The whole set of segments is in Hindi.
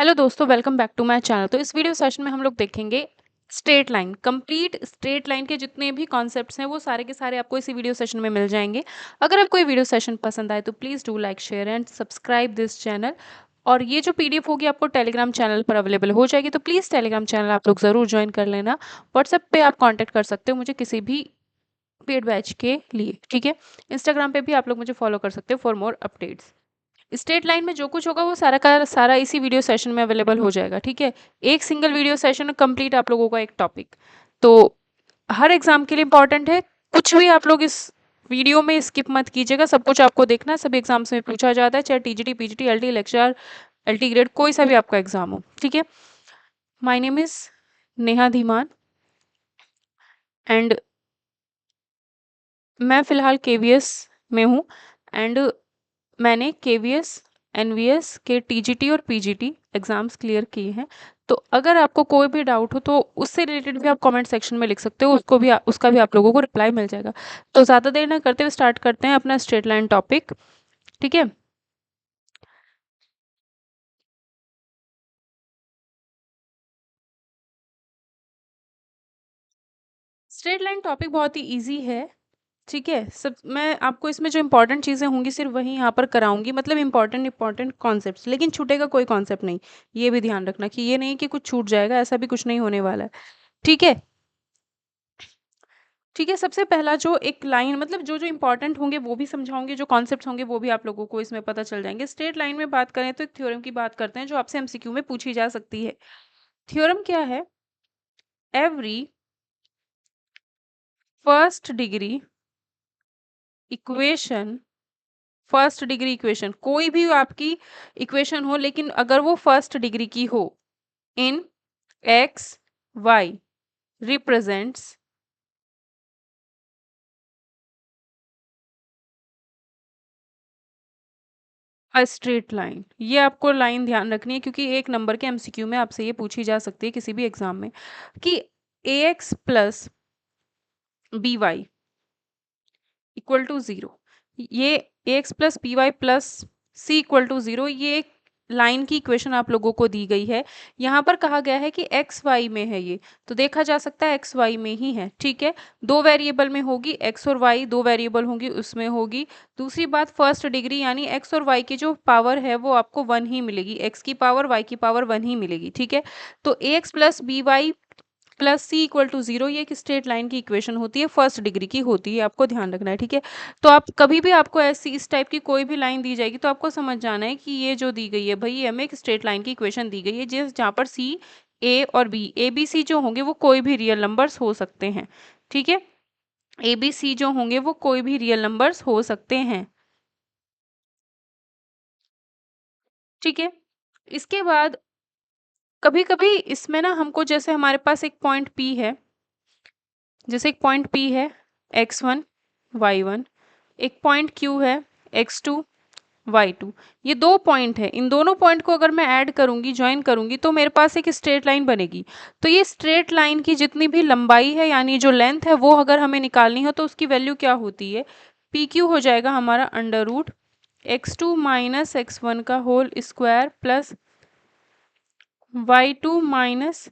हेलो दोस्तों, welcome back to my channel. तो इस वीडियो सेशन में हम लोग देखेंगे straight line. Complete straight line के जितने भी कॉन्सेप्ट्स हैं वो सारे के सारे आपको इसी वीडियो सेशन में मिल जाएंगे। अगर आपको ये वीडियो सेशन पसंद आए तो please do like, share and subscribe this channel. और ये जो पीडीएफ होगी आपको टेलीग्राम चैनल पर अवेलेबल हो जाएगी, तो प्लीज़ टेलीग्राम चैनल आप लोग ज़रूर ज्वाइन कर लेना। व्हाट्सएप पे आप कॉन्टैक्ट कर सकते हो मुझे किसी भी पेड बैच के लिए, ठीक है। इंस्टाग्राम पे भी आप लोग मुझे फॉलो कर सकते हो for more updates. Straight line में जो कुछ होगा वो सारा का सारा इसी वीडियो सेशन में अवेलेबल हो जाएगा, ठीक है। एक सिंगल वीडियो सेशन कंप्लीट आप लोगों का एक टॉपिक, तो हर एग्जाम के लिए इंपॉर्टेंट है। कुछ भी आप लोग इस वीडियो में स्किप मत कीजिएगा, सब कुछ आपको देखना है। सभी एग्जाम्स में पूछा जाता है, चाहे TGT, PGT, LT, lecture, LT grade, कोई सा भी आपका एग्जाम हो, ठीक है। My name is Neha Dhiman and मैं फिलहाल केवीएस में हूँ। एंड मैंने केवीएस, एनवीएस के टीजीटी और पीजीटी एग्जाम्स क्लियर किए हैं। तो अगर आपको कोई भी डाउट हो तो उससे रिलेटेड भी आप कमेंट सेक्शन में लिख सकते हो, उसका भी आप लोगों को रिप्लाई मिल जाएगा। तो ज़्यादा देर ना करते हुए स्टार्ट करते हैं अपना स्ट्रेट लाइन टॉपिक, ठीक है। स्ट्रेट लाइन टॉपिक बहुत ही ईजी है, ठीक है। सब मैं आपको इसमें जो इंपॉर्टेंट चीज़ें होंगी सिर्फ वही यहाँ पर कराऊंगी, मतलब इंपॉर्टेंट इंपॉर्टेंट कॉन्सेप्ट्स, लेकिन छूटेगा कोई कॉन्सेप्ट नहीं। ये भी ध्यान रखना कि ये नहीं कि कुछ छूट जाएगा, ऐसा भी कुछ नहीं होने वाला है, ठीक है। ठीक है, सबसे पहला जो एक लाइन, मतलब जो जो इंपॉर्टेंट होंगे वो भी समझाऊंगे, जो कॉन्सेप्ट्स होंगे वो भी आप लोगों को इसमें पता चल जाएंगे। स्ट्रेट लाइन में बात करें तो एक थ्योरम की बात करते हैं जो आपसे एमसीक्यू में पूछी जा सकती है। थ्योरम क्या है? Every first degree equation, first degree equation, कोई भी आपकी इक्वेशन हो लेकिन अगर वो फर्स्ट डिग्री की हो, in X Y represents straight line. ये आपको लाइन ध्यान रखनी है क्योंकि एक नंबर के एमसीक्यू में आपसे ये पूछी जा सकती है किसी भी एग्जाम में कि A X plus B Y equal to zero, ये A X plus B Y plus C equal to zero, ये एक लाइन की इक्वेशन आप लोगों को दी गई है। यहाँ पर कहा गया है कि एक्स वाई में है ये, तो देखा जा सकता है एक्स वाई में ही है, ठीक है। दो वेरिएबल में होगी, एक्स और वाई दो वेरिएबल होंगी उसमें होगी। दूसरी बात, फर्स्ट डिग्री यानी एक्स और वाई की जो पावर है वो आपको वन ही मिलेगी, एक्स की पावर वाई की पावर वन ही मिलेगी, ठीक है। तो A X plus B Y plus C equal to zero, ये एक स्ट्रेट लाइन की इक्वेशन होती है, फर्स्ट डिग्री की होती है, आपको ध्यान रखना है, ठीक है। तो आप कभी भी आपको ऐसी इस टाइप की कोई भी लाइन दी जाएगी तो आपको समझ जाना है कि ये जो दी गई है भाई, ये हमें एक स्ट्रेट लाइन की इक्वेशन दी गई है जिस जहाँ पर सी, ए और बी, ए बी सी जो होंगे वो कोई भी रियल नंबर्स हो सकते हैं, ठीक है। ए बी सी जो होंगे वो कोई भी रियल नंबर्स हो सकते हैं, ठीक है। इसके बाद कभी कभी इसमें ना हमको, जैसे हमारे पास एक पॉइंट पी है, जैसे एक पॉइंट पी है x1 y1, एक पॉइंट q है x2 y2, ये दो पॉइंट है। इन दोनों पॉइंट को अगर मैं ऐड करूंगी, ज्वाइन करूंगी, तो मेरे पास एक स्ट्रेट लाइन बनेगी। तो ये स्ट्रेट लाइन की जितनी भी लंबाई है यानी जो लेंथ है वो अगर हमें निकालनी हो तो उसकी वैल्यू क्या होती है? पी क्यू हो जाएगा हमारा under root x2 minus x1 का whole square plus y2 minus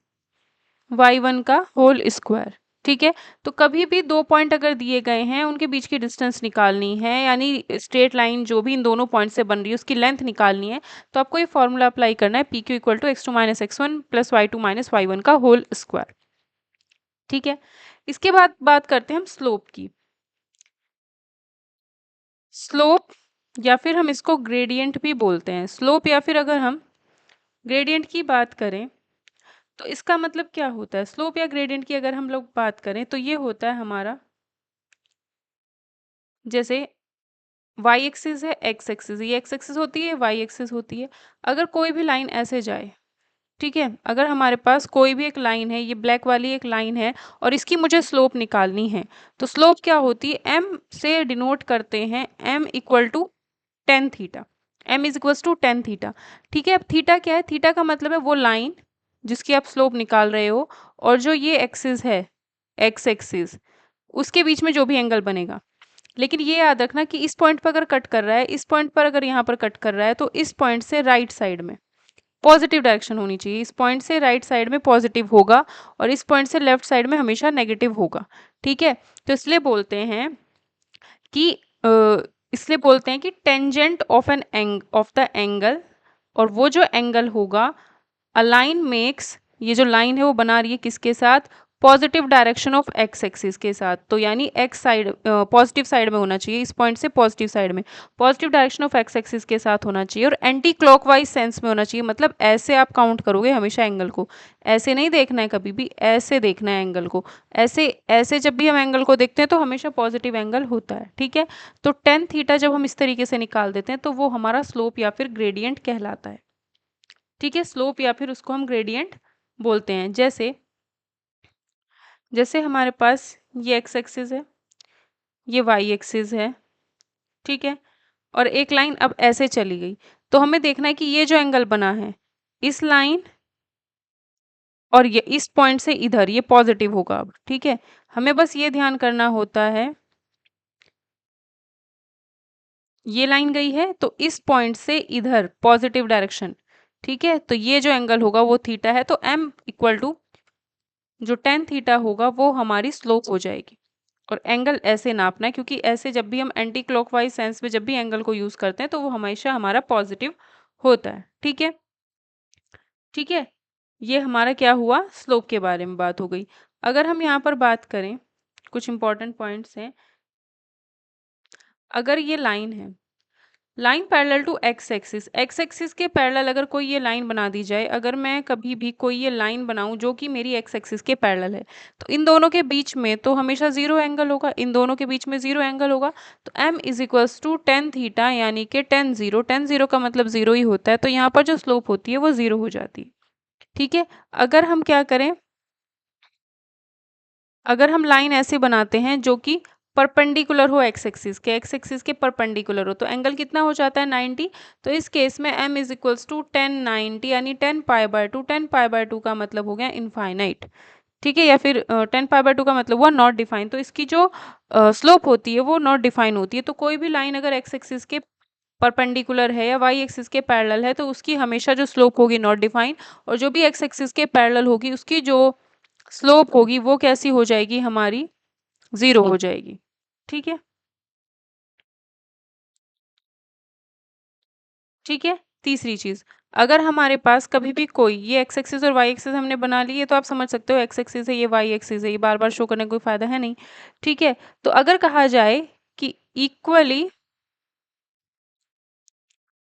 y1 का होल स्क्वायर, ठीक है। तो कभी भी दो पॉइंट अगर दिए गए हैं उनके बीच की डिस्टेंस निकालनी है, यानी स्ट्रेट लाइन जो भी इन दोनों पॉइंट से बन रही है उसकी लेंथ निकालनी है, तो आपको ये फॉर्मूला अप्लाई करना है, P Q equal to X two minus X one plus Y two minus Y one का होल स्क्वायर, ठीक है। इसके बाद बात करते हैं हम स्लोप की। स्लोप या फिर हम इसको ग्रेडियंट भी बोलते हैं, स्लोप या फिर अगर हम ग्रेडियंट की बात करें तो इसका मतलब क्या होता है? स्लोप या ग्रेडियंट की अगर हम लोग बात करें तो ये होता है हमारा, जैसे वाई एक्सिस है, एक्स एक्सिस, ये एक्स एक्सिस होती है, वाई एक्सिस होती है। अगर कोई भी लाइन ऐसे जाए, ठीक है, अगर हमारे पास कोई भी एक लाइन है, ये ब्लैक वाली एक लाइन है और इसकी मुझे स्लोप निकालनी है, तो स्लोप क्या होती है? एम से डिनोट करते हैं, M equal to tan theta, M is equal to tan theta, ठीक है। अब थीटा क्या है? थीटा का मतलब है वो लाइन जिसकी आप स्लोप निकाल रहे हो और जो ये एक्सिस है, एक्स एक्सिस, उसके बीच में जो भी एंगल बनेगा। लेकिन ये याद रखना कि इस पॉइंट पर अगर कट कर रहा है, इस पॉइंट पर अगर यहाँ पर कट कर रहा है, तो इस पॉइंट से राइट साइड में, पॉजिटिव डायरेक्शन होनी चाहिए। इस पॉइंट से राइट साइड में पॉजिटिव होगा और इस पॉइंट से लेफ्ट साइड में हमेशा नेगेटिव होगा। ठीक है, तो इसलिए बोलते हैं कि इसलिए बोलते हैं कि tangent of an angle of the angle, और वो जो एंगल होगा, अलाइन मेक्स, ये जो लाइन है वो बना रही है किसके साथ, positive direction of X axis के साथ। तो यानी एक्स साइड पॉजिटिव साइड में होना चाहिए, इस पॉइंट से पॉजिटिव साइड में, positive direction of X axis के साथ होना चाहिए और एंटी क्लॉकवाइज सेंस में होना चाहिए। मतलब ऐसे आप काउंट करोगे हमेशा एंगल को, ऐसे नहीं देखना है कभी भी, ऐसे देखना है एंगल को। ऐसे ऐसे जब भी हम एंगल को देखते हैं तो हमेशा पॉजिटिव एंगल होता है। ठीक है, तो टेन थीटा जब हम इस तरीके से निकाल देते हैं तो वो हमारा स्लोप या फिर ग्रेडियंट कहलाता है। ठीक है, स्लोप या फिर उसको हम ग्रेडियंट बोलते हैं। जैसे जैसे हमारे पास ये एक्स एक्सिस है, ये वाई एक्सिस है, ठीक है, और एक लाइन अब ऐसे चली गई, तो हमें देखना है कि ये जो एंगल बना है, इस लाइन और ये इस पॉइंट से इधर, ये पॉजिटिव होगा अब। ठीक है, हमें बस ये ध्यान करना होता है, ये लाइन गई है तो इस पॉइंट से इधर पॉजिटिव डायरेक्शन। ठीक है, तो ये जो एंगल होगा वो थीटा है, तो m इक्वल टू जो टेन थीटा होगा वो हमारी स्लोप हो जाएगी। और एंगल ऐसे नापना है, क्योंकि ऐसे जब भी हम एंटी क्लॉकवाइज सेंस में जब भी एंगल को यूज करते हैं तो वो हमेशा हमारा पॉजिटिव होता है। ठीक है, ठीक है, ये हमारा क्या हुआ, स्लोप के बारे में बात हो गई। अगर हम यहाँ पर बात करें, कुछ इंपॉर्टेंट पॉइंट्स हैं। अगर ये लाइन है, line parallel to X axis, X axis के पैरेलल अगर कोई ये लाइन बना दी जाए, अगर मैं कभी भी कोई ये लाइन बनाऊं जो कि मेरी एक्स एक्सिस के पैरेलल है, तो इन दोनों के बीच में तो हमेशा जीरो एंगल होगा, इन दोनों के बीच में जीरो एंगल होगा। तो m is equals to tan theta, यानी कि टेन जीरो का मतलब जीरो ही होता है, तो यहाँ पर जो स्लोप होती है वो जीरो हो जाती है। ठीक है, अगर हम क्या करें, अगर हम लाइन ऐसे बनाते हैं जो कि परपेंडिकुलर हो एक्स एक्सिस के परपेंडिकुलर हो, तो एंगल कितना हो जाता है 90। तो इस केस में m इज इक्वल्स टू 1090, यानी 10 पाई बाय 2, 10 पाई बाय 2 का मतलब हो गया इनफाइनाइट। ठीक है, या फिर 10 पाई बाय 2 का मतलब हुआ नॉट डिफाइन। तो इसकी जो स्लोप होती है वो नॉट डिफाइन होती है। तो कोई भी लाइन अगर एक्स एक्सिस के परपेंडिकुलर है या वाई एक्सिस के पैरेलल है तो उसकी हमेशा जो स्लोप होगी नॉट डिफाइन, और जो भी एक्स एक्सिस के पैरेलल होगी उसकी जो स्लोप होगी वो कैसी हो जाएगी, हमारी जीरो हो जाएगी। ठीक है, ठीक है, तीसरी चीज, अगर हमारे पास कभी भी कोई, ये एक्स एक्सिस और वाई एक्सिस हमने बना ली है, तो आप समझ सकते हो एक्स एक्सिस है, ये वाई एक्सिस है, ये बार बार शो करने का कोई फायदा है नहीं। ठीक है, तो अगर कहा जाए कि इक्वली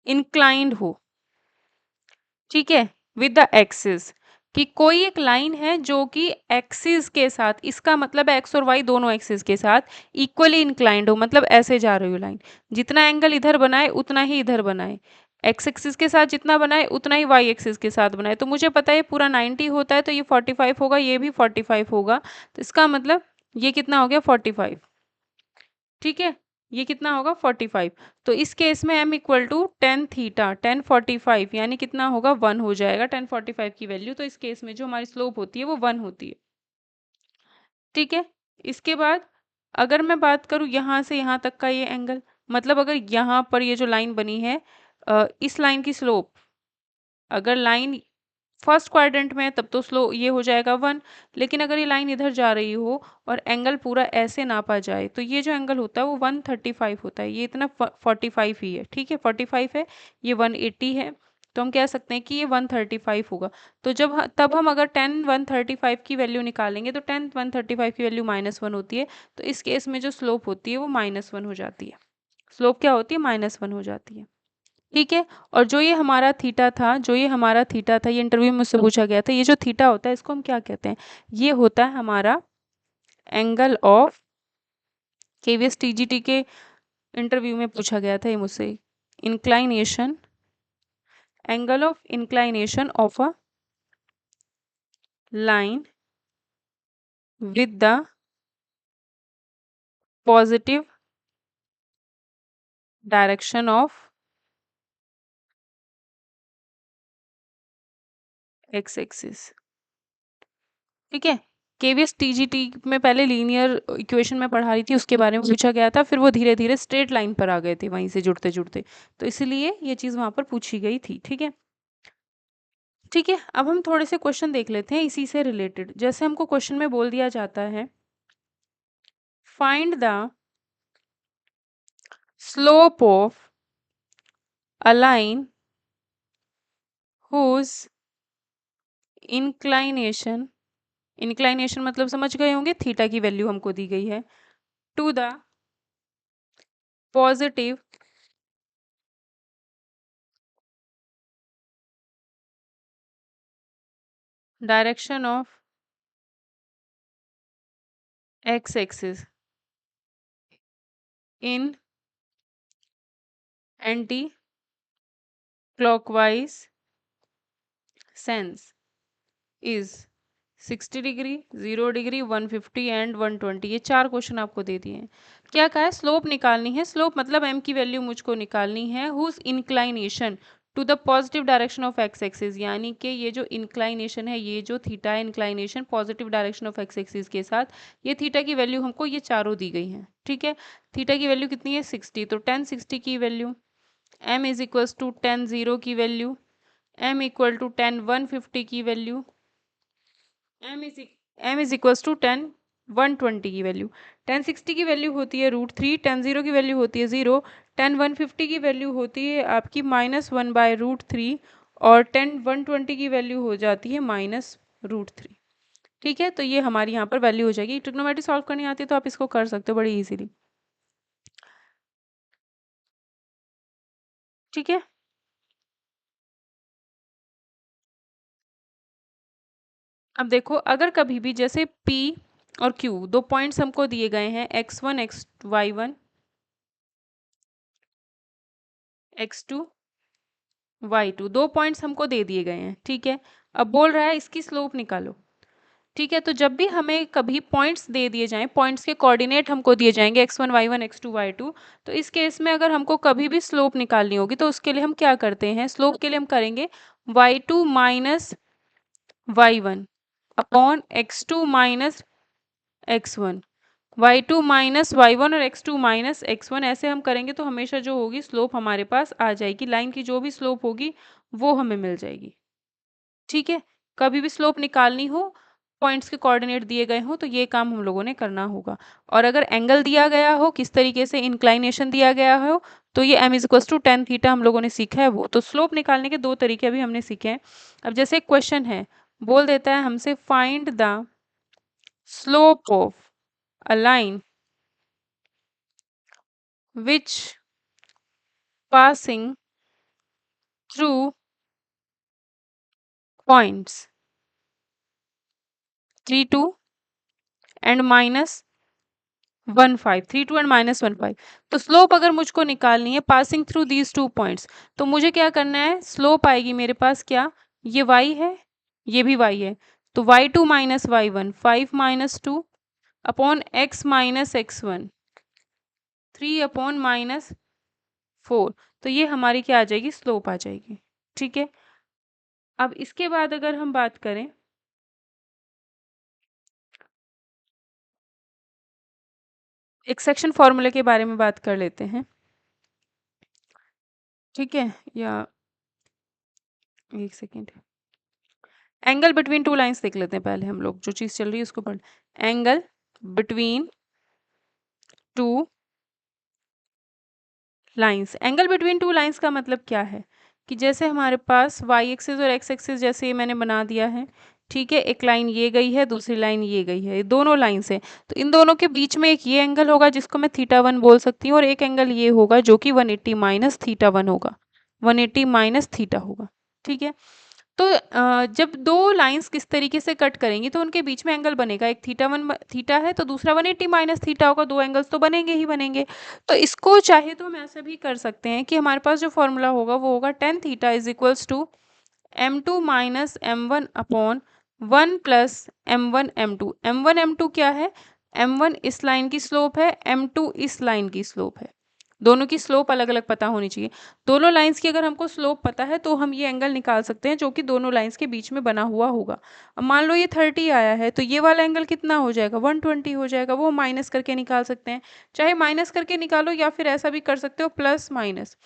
इंक्लाइंड हो, ठीक है, विद द एक्सिस, कि कोई एक लाइन है जो कि एक्सिस के साथ, इसका मतलब एक्स और वाई दोनों एक्सिस के साथ इक्वली इंक्लाइंड हो, मतलब ऐसे जा रही हो लाइन, जितना एंगल इधर बनाए उतना ही इधर बनाए, एक्स एक्सिस के साथ जितना बनाए उतना ही वाई एक्सिस के साथ बनाए। तो मुझे पता है पूरा 90 होता है, तो ये 45 होगा, ये भी 45 होगा, तो इसका मतलब ये कितना हो गया 45। ठीक है, ये कितना होगा 45। तो इस केस में m equal to tan theta, 1045, यानी कितना होगा 1 हो जाएगा 1045 की वैल्यू। तो इस केस में जो हमारी स्लोप होती है वो 1 होती है। ठीक है, इसके बाद अगर मैं बात करूँ यहाँ से यहाँ तक का ये एंगल, मतलब अगर यहाँ पर ये जो लाइन बनी है, इस लाइन की स्लोप, अगर लाइन फर्स्ट क्वाड्रेंट में है तब तो स्लो ये हो जाएगा 1, लेकिन अगर ये लाइन इधर जा रही हो और एंगल पूरा ऐसे नापा जाए तो ये जो एंगल होता है वो 135 होता है, ये इतना 45 ही है। ठीक है, 45 है, ये 180 है, तो हम कह सकते हैं कि ये 135 होगा। तो तब हम अगर 10 135 की वैल्यू निकालेंगे तो 10 135 की वैल्यू -1 होती है। तो इस केस में जो स्लोप होती है वो -1 हो जाती है। स्लोप क्या होती है, -1 हो जाती है। ठीक है, और जो ये हमारा थीटा था, जो ये हमारा थीटा था, ये इंटरव्यू में मुझसे पूछा गया था, ये जो थीटा होता है इसको हम क्या कहते हैं, ये होता है हमारा एंगल ऑफ, केवीएस टीजीटी के इंटरव्यू में पूछा गया था ये मुझसे, inclination, angle of inclination of a line with the positive direction of X axis. ठीक है, केवीएस टीजीटी में पहले लीनियर इक्वेशन में पढ़ा रही थी, उसके बारे में पूछा गया था, फिर वो धीरे धीरे स्ट्रेट लाइन पर आ गए थे वहीं से जुड़ते जुड़ते, तो इसलिए ये चीज़ वहाँ पर पूछी गई थी। ठीक है, ठीक है, अब हम थोड़े से क्वेश्चन देख लेते हैं इसी से रिलेटेड। जैसे हमको क्वेश्चन में बोल दिया जाता है find the slope of a line whose inclination, inclination मतलब समझ गए होंगे, थीटा की वैल्यू हमको दी गई है, to the positive direction of X axis in anti clockwise sense is 60 degree, 0 degree, 150 and 120। ये चार क्वेश्चन आपको दे दिए हैं। क्या कहा है? स्लोप निकालनी है। स्लोप मतलब एम की वैल्यू मुझको निकालनी है whose inclination to the positive direction of X axis, यानी कि ये जो इंक्लाइनेशन है, ये जो थीटा है, inclination positive direction of X axis के साथ, ये थीटा की वैल्यू हमको ये चारों दी गई हैं। ठीक है, थीटा की वैल्यू कितनी है? 60। तो 10 60 की value, M is equals to 10 0 की वैल्यू, एम इक्वल टू 10 150 की value, M is equals to 10 120 की वैल्यू। 10 60 की वैल्यू होती है √3, 10 0 की वैल्यू होती है 0, 10 150 की वैल्यू होती है आपकी -1/√3, और 10 120 की वैल्यू हो जाती है -√3। ठीक है, तो ये हमारी यहाँ पर वैल्यू हो जाएगी। ट्रिग्नोमेट्री सॉल्व करनी आती है तो आप इसको कर सकते हो बड़ी इजीली। ठीक है, अब देखो, अगर कभी भी जैसे P और Q दो पॉइंट्स हमको दिए गए हैं, x1 y1 x2 y2, दो पॉइंट्स हमको दे दिए गए हैं। ठीक है, अब बोल रहा है इसकी स्लोप निकालो। ठीक है, तो जब भी हमें कभी पॉइंट्स दे दिए जाएं, पॉइंट्स के कोऑर्डिनेट हमको दिए जाएंगे x1 y1 x2 y2, तो इस केस में अगर हमको कभी भी स्लोप निकालनी होगी तो उसके लिए हम क्या करते हैं? स्लोप के लिए हम करेंगे y2 minus y1 upon x2 minus x1, y2 minus y1 और x2 माइनस x1, ऐसे हम करेंगे तो हमेशा जो होगी स्लोप हमारे पास आ जाएगी। लाइन की जो भी स्लोप होगी वो हमें मिल जाएगी। ठीक है, कभी भी स्लोप निकालनी हो, पॉइंट्स के कोऑर्डिनेट दिए गए हो, तो ये काम हम लोगों ने करना होगा। और अगर एंगल दिया गया हो, किस तरीके से इंक्लाइनेशन दिया गया हो, तो ये m is equal to 10 theta हम लोगों ने सीखा है वो। तो स्लोप निकालने के दो तरीके अभी हमने सीखे हैं। अब जैसे एक क्वेश्चन है, बोल देता है हमसे find the slope of a line which passing through points 32 and -15, 32 and -15। तो स्लोप अगर मुझको निकालनी है passing through these two points, तो मुझे क्या करना है? स्लोप आएगी मेरे पास क्या, ये y है, ये भी y है, तो y2 minus y1 5 minus 2 upon x minus x1 3 upon -4। तो ये हमारी क्या आ जाएगी? स्लोप आ जाएगी। ठीक है, अब इसके बाद अगर हम बात करें, एक सेक्शन फॉर्मूले के बारे में बात कर लेते हैं। ठीक है, या एक second, angle between two lines देख लेते हैं पहले हम लोग, जो चीज़ चल रही है उसको पढ़। Angle between two lines, angle between two lines का मतलब क्या है कि जैसे हमारे पास वाई एक्सिस और एक्स एक्सिस जैसे ये मैंने बना दिया है। ठीक है, एक लाइन ये गई है, दूसरी लाइन ये गई है, ये दोनों लाइंस हैं, तो इन दोनों के बीच में एक ये एंगल होगा जिसको मैं θ1 बोल सकती हूँ, और एक एंगल ये होगा जो कि 180 माइनस θ1 होगा, 180 माइनस थीटा होगा। ठीक है, तो जब दो लाइंस किस तरीके से कट करेंगी तो उनके बीच में एंगल बनेगा, एक θ1 थीटा है तो दूसरा 180 माइनस थीटा होगा, दो एंगल्स तो बनेंगे ही बनेंगे। तो इसको चाहे तो हम ऐसा भी कर सकते हैं कि हमारे पास जो फॉर्मूला होगा वो होगा tan theta is equals to m2 minus m1 upon 1 plus m1 m2। m1 m2 क्या है? m1 इस लाइन की स्लोप है, m2 इस लाइन की स्लोप है, दोनों की स्लोप अलग अलग पता होनी चाहिए। दोनों लाइंस की अगर हमको स्लोप पता है तो हम ये एंगल निकाल सकते हैं जो कि दोनों लाइंस के बीच में बना हुआ होगा। अब मान लो ये 30 आया है तो ये वाला एंगल कितना हो जाएगा? 120 हो जाएगा, वो माइनस करके निकाल सकते हैं। चाहे माइनस करके निकालो या फिर ऐसा भी कर सकते हो plus minus.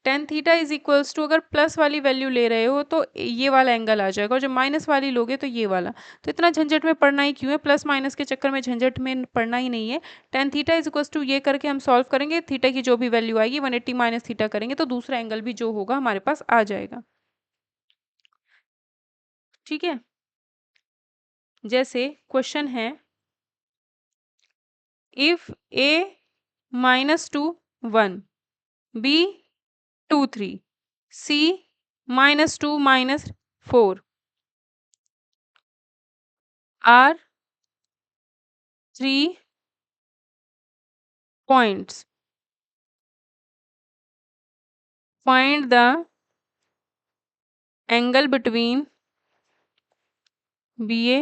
Tan theta is equals to, अगर प्लस वाली वैल्यू ले रहे हो तो ये वाला एंगल आ जाएगा, और जब माइनस वाली लोगे तो ये वाला। तो इतना झंझट में पढ़ना ही क्यों है, प्लस माइनस के चक्कर में झंझट में पढ़ना ही नहीं है। Tan theta is equals to ये करके हम सॉल्व करेंगे, थीटा की जो भी वैल्यू आएगी 180 माइनस थीटा करेंगे तो दूसरा एंगल भी जो होगा हमारे पास आ जाएगा। ठीक है, जैसे क्वेश्चन है, if A -2 1, B 2 3, C -2 -4, R 3 points, find the angle between BA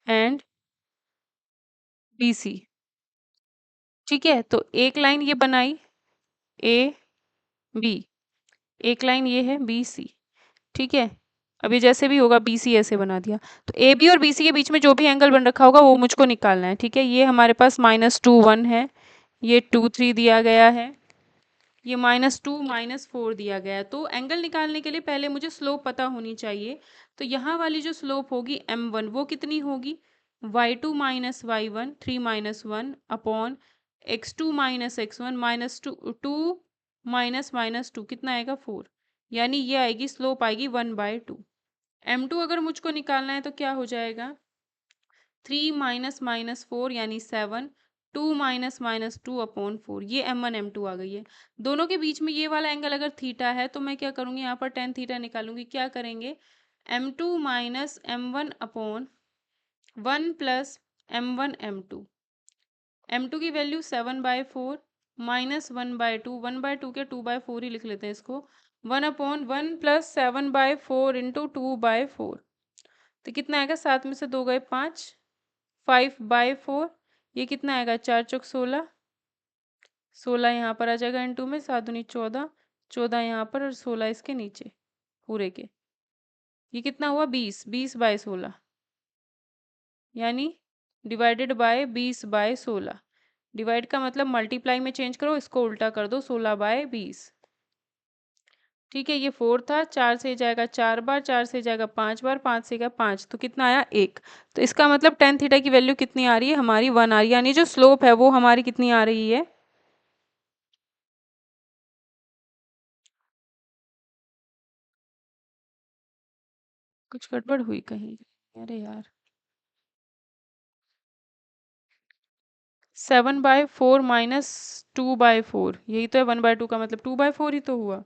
and BC। ठीक है, तो एक लाइन ये बनाई ए बी, एक लाइन ये है बी सी। ठीक है, अभी जैसे भी होगा बी सी ऐसे बना दिया, तो ए बी और बी सी के बीच में जो भी एंगल बन रखा होगा वो मुझको निकालना है। ठीक है, ये हमारे पास -2 1 है, ये 2 3 दिया गया है, ये -2 -4 दिया गया है। तो एंगल निकालने के लिए पहले मुझे स्लोप पता होनी चाहिए। तो यहाँ वाली जो स्लोप होगी m1 वो कितनी होगी, y2 -y1 3 - 1 upon x2 -x1 -2 -2 कितना आएगा 4, यानी ये आएगी स्लोप आएगी 1/2। m2 अगर मुझको निकालना है तो क्या हो जाएगा, 3 - -4 यानी 7, 2 -2 अपॉन 4, ये m1 m2 आ गई है। दोनों के बीच में ये वाला एंगल अगर थीटा है तो मैं क्या करूँगी, यहाँ पर टेन थीटा निकालूंगी। क्या करेंगे, m2 -m1 upon 1 plus m1 m2, m2 की वैल्यू 7/4 -1/2, 1/2 के 2/4 ही लिख लेते हैं इसको, 1/1 प्लस 7/4 इंटू 2/4, तो कितना आएगा, 7 में से 2 गए 5, 5/4, ये कितना आएगा, 4 × 4 = 16, 16 यहाँ पर आ जाएगा इंटू में, 7 दूनी 14, 14 यहाँ पर और 16 इसके नीचे पूरे के, ये कितना हुआ 20, 20/16, यानी डिवाइडेड बाय 20/16। डिवाइड का मतलब मल्टीप्लाई में चेंज करो, इसको उल्टा कर दो, 16/20। ठीक है, ये 4 था, 4 से जाएगा 4 बार, 4 से जाएगा 5 बार, 5 से गया 5, तो कितना आया 1। तो इसका मतलब टेन थीटा की वैल्यू कितनी आ रही है हमारी, 1 आ रही है, यानी जो स्लोप है वो हमारी कितनी आ रही है, कुछ गड़बड़ हुई कहीं, अरे यार, 7/4 -2/4, यही तो है, 1/2 का मतलब 2/4 ही तो हुआ,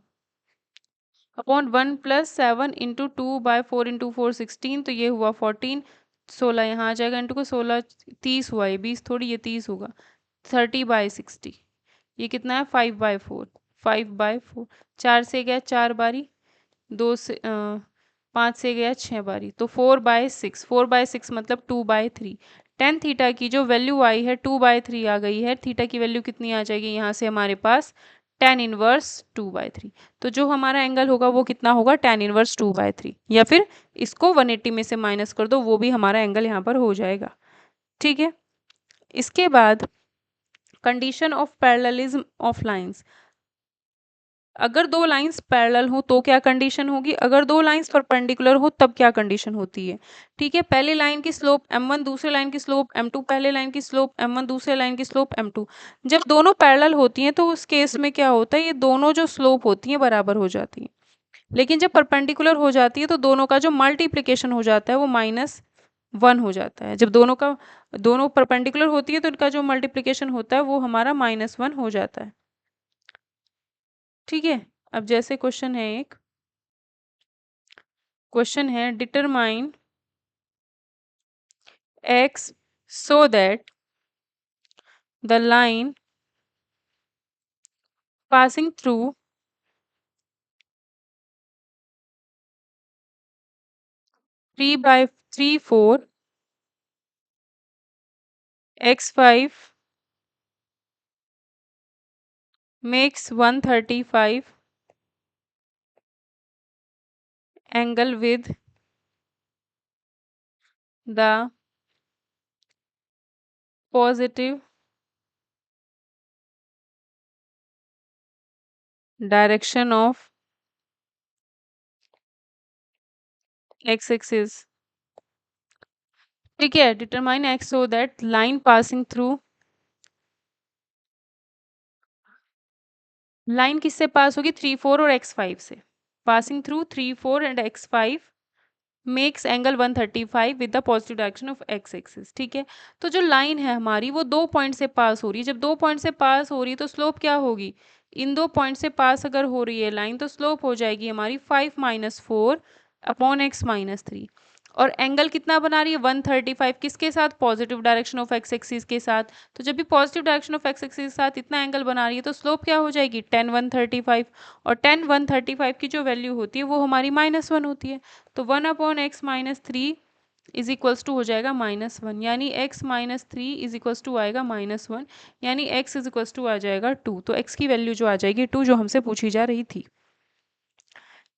अपॉन 1 प्लस 7 इंटू 2/4 इंटू 4 16, तो ये हुआ 14, 16 यहाँ आ जाएगा इंटू को, 16 30 हुआ, ये 20 थोड़ी, ये 30 होगा, 30/60, ये कितना है 5/4, 5/4, 4 से गया 4 बारी, 5 से गया 6 बारी, तो 4/6, 4/6 मतलब 2/3। टेन थीटा की जो वैल्यू आई है 2/3 आ गई है, थीटा की वैल्यू कितनी आ जाएगी यहाँ से हमारे पास, tan इनवर्स 2/3। तो जो हमारा एंगल होगा वो कितना होगा, tan इनवर्स 2/3, या फिर इसको 180 में से माइनस कर दो, वो भी हमारा एंगल यहाँ पर हो जाएगा। ठीक है, इसके बाद condition of parallelism of lines, अगर दो लाइंस पैरेलल हो तो क्या कंडीशन होगी, अगर दो लाइंस परपेंडिकुलर हो तब क्या कंडीशन होती है। ठीक है, पहले लाइन की स्लोप m1, दूसरे लाइन की स्लोप m2, पहले लाइन की स्लोप m1, दूसरे लाइन की स्लोप m2। जब दोनों पैरेलल होती हैं तो उस केस में क्या होता है, ये दोनों जो स्लोप होती हैं बराबर हो जाती हैं, लेकिन जब परपेंडिकुलर हो जाती है तो दोनों का जो मल्टीप्लिकेशन हो जाता है वो -1 हो जाता है। जब दोनों परपेंडिकुलर होती है तो इनका जो मल्टीप्लिकेशन होता है वो हमारा -1 हो जाता है। ठीक है, अब जैसे क्वेश्चन है एक, क्वेश्चन है determine x so that the line passing through 3/4 x5 makes 135 angle with the positive direction of X axis. ठीक है, determine x so that line passing through, line किससे पास होगी, 3 4 और x5 से, passing through 3 4 and x5 makes angle 135 with the positive direction of X axis. ठीक है, तो जो लाइन है हमारी वो 2 पॉइंट से पास हो रही है। जब 2 पॉइंट से पास हो रही है तो स्लोप क्या होगी, इन 2 पॉइंट से पास अगर हो रही है लाइन तो स्लोप हो जाएगी हमारी 5 - 4/x-3। और एंगल कितना बना रही है, 135, किसके साथ, positive direction of X axis के साथ। तो जब भी positive direction of X axis के साथ इतना एंगल बना रही है तो स्लोप क्या हो जाएगी, 10 135। और 10 135 की जो वैल्यू होती है वो हमारी -1 होती है। तो 1/x-3 इज इक्वल्स टू हो जाएगा -1, यानी x-3 इज इक्वल्स टू आएगा -1, यानी x इज इक्वल्स टू आ जाएगा 2। तो x की वैल्यू जो आ जाएगी 2, जो हमसे पूछी जा रही थी।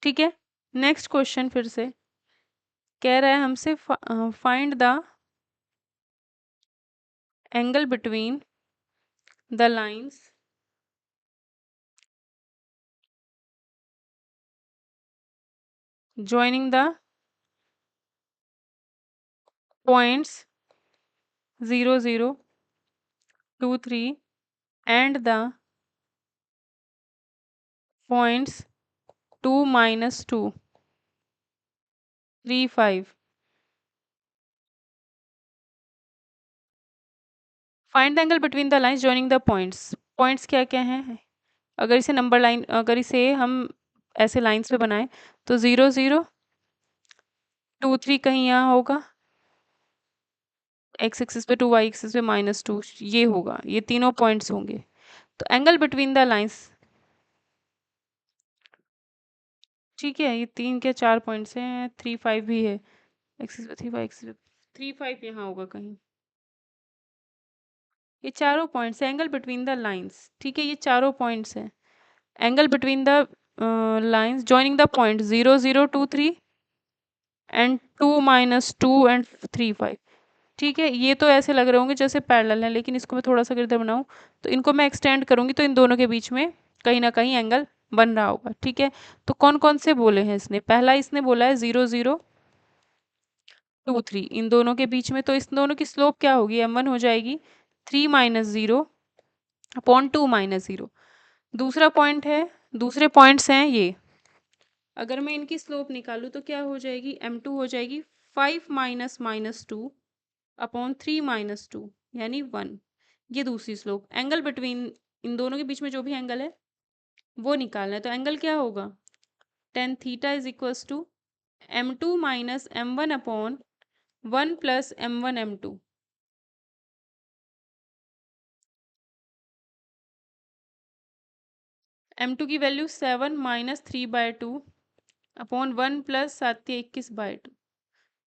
ठीक है, नेक्स्ट क्वेश्चन फिर से कह रहा है हमसे find the angle between the lines joining the points 0 0 2 3 and the points 2 - 2 3 5। Find the angle between the lines joining the points. Points क्या क्या हैं, अगर इसे नंबर लाइन, अगर इसे हम ऐसे लाइंस पे बनाएं तो 0 0 2 3 कहीं यहाँ होगा, एक्स एक्सिस पे 2, वाई एक्सिस पे -2, ये होगा, ये तीनों पॉइंट्स होंगे। तो एंगल बिटवीन द लाइंस, ठीक है, ये 3 के 4 पॉइंट्स हैं, 3 5 भी है, एक्सिस पे 3 5, एक्सिस पे 3 5 यहाँ होगा कहीं। ये चारों पॉइंट्स हैं एंगल बिटवीन द लाइंस। ठीक है, ये चारों पॉइंट्स हैं angle between the lines joining the point 0 0 2 3 and 2 -2 and 3 5। ठीक है, ये तो ऐसे लग रहे होंगे जैसे पैरेलल है, लेकिन इसको मैं थोड़ा सा इधर बनाऊं तो इनको मैं एक्सटेंड करूंगी तो इन दोनों के बीच में कहीं ना कहीं एंगल बन रहा होगा। ठीक है, तो कौन कौन से बोले हैं इसने, पहला इसने बोला है 0 0 2 3, इन दोनों के बीच में, तो इस दोनों की स्लोप क्या होगी, m1 हो जाएगी 3 -0/2 - 0। दूसरा पॉइंट है, दूसरे पॉइंट्स हैं ये, अगर मैं इनकी स्लोप निकालूं तो क्या हो जाएगी, m2 हो जाएगी 5 - -2/3 - 2, यानी 1। ये दूसरी स्लोप, एंगल बिटवीन इन दोनों के बीच में जो भी एंगल है वो निकालना है, तो एंगल क्या होगा, tan theta is equals to m2 - m1/1 + m1 m2। m2 की वैल्यू 7 - 3/2/1 + 7 × 21/2।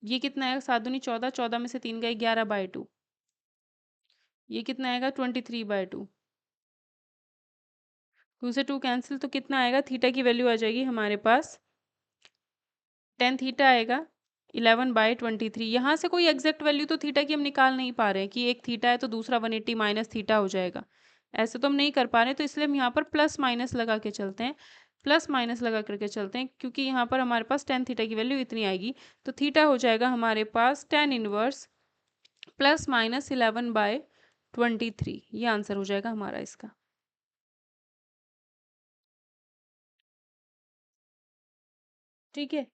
ये कितना आएगा, 7 दूनी 14, 14 में से 3 गए 11/2, ये कितना आएगा 23/2। 2 से 2 कैंसिल, तो कितना आएगा, थीटा की वैल्यू आ जाएगी हमारे पास, tan थीटा आएगा 11/23। यहाँ से कोई एग्जैक्ट वैल्यू तो थीटा की हम निकाल नहीं पा रहे हैं कि एक थीटा है तो दूसरा 180 माइनस थीटा हो जाएगा, ऐसे तो हम नहीं कर पा रहे, तो इसलिए हम यहाँ पर प्लस माइनस लगा के चलते हैं, प्लस माइनस लगा करके चलते हैं, क्योंकि यहाँ पर हमारे पास tan थीटा की वैल्यू इतनी आएगी। तो थीटा हो जाएगा हमारे पास tan इनवर्स +/11/23। ये आंसर हो जाएगा हमारा इसका। ठीक है,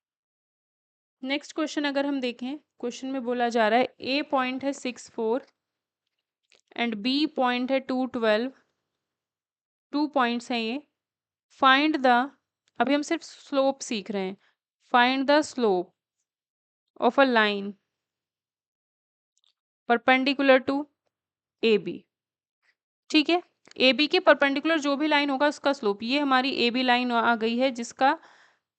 नेक्स्ट क्वेश्चन अगर हम देखें, क्वेश्चन में बोला जा रहा है ए पॉइंट है 6 4 एंड बी पॉइंट है 2 12, 2 पॉइंट्स हैं ये, फाइंड द, अभी हम सिर्फ स्लोप सीख रहे हैं, find the slope of a line perpendicular to A B. ठीक है, ए बी के परपेंडिकुलर जो भी लाइन होगा उसका स्लोप, ये हमारी ए बी लाइन आ गई है जिसका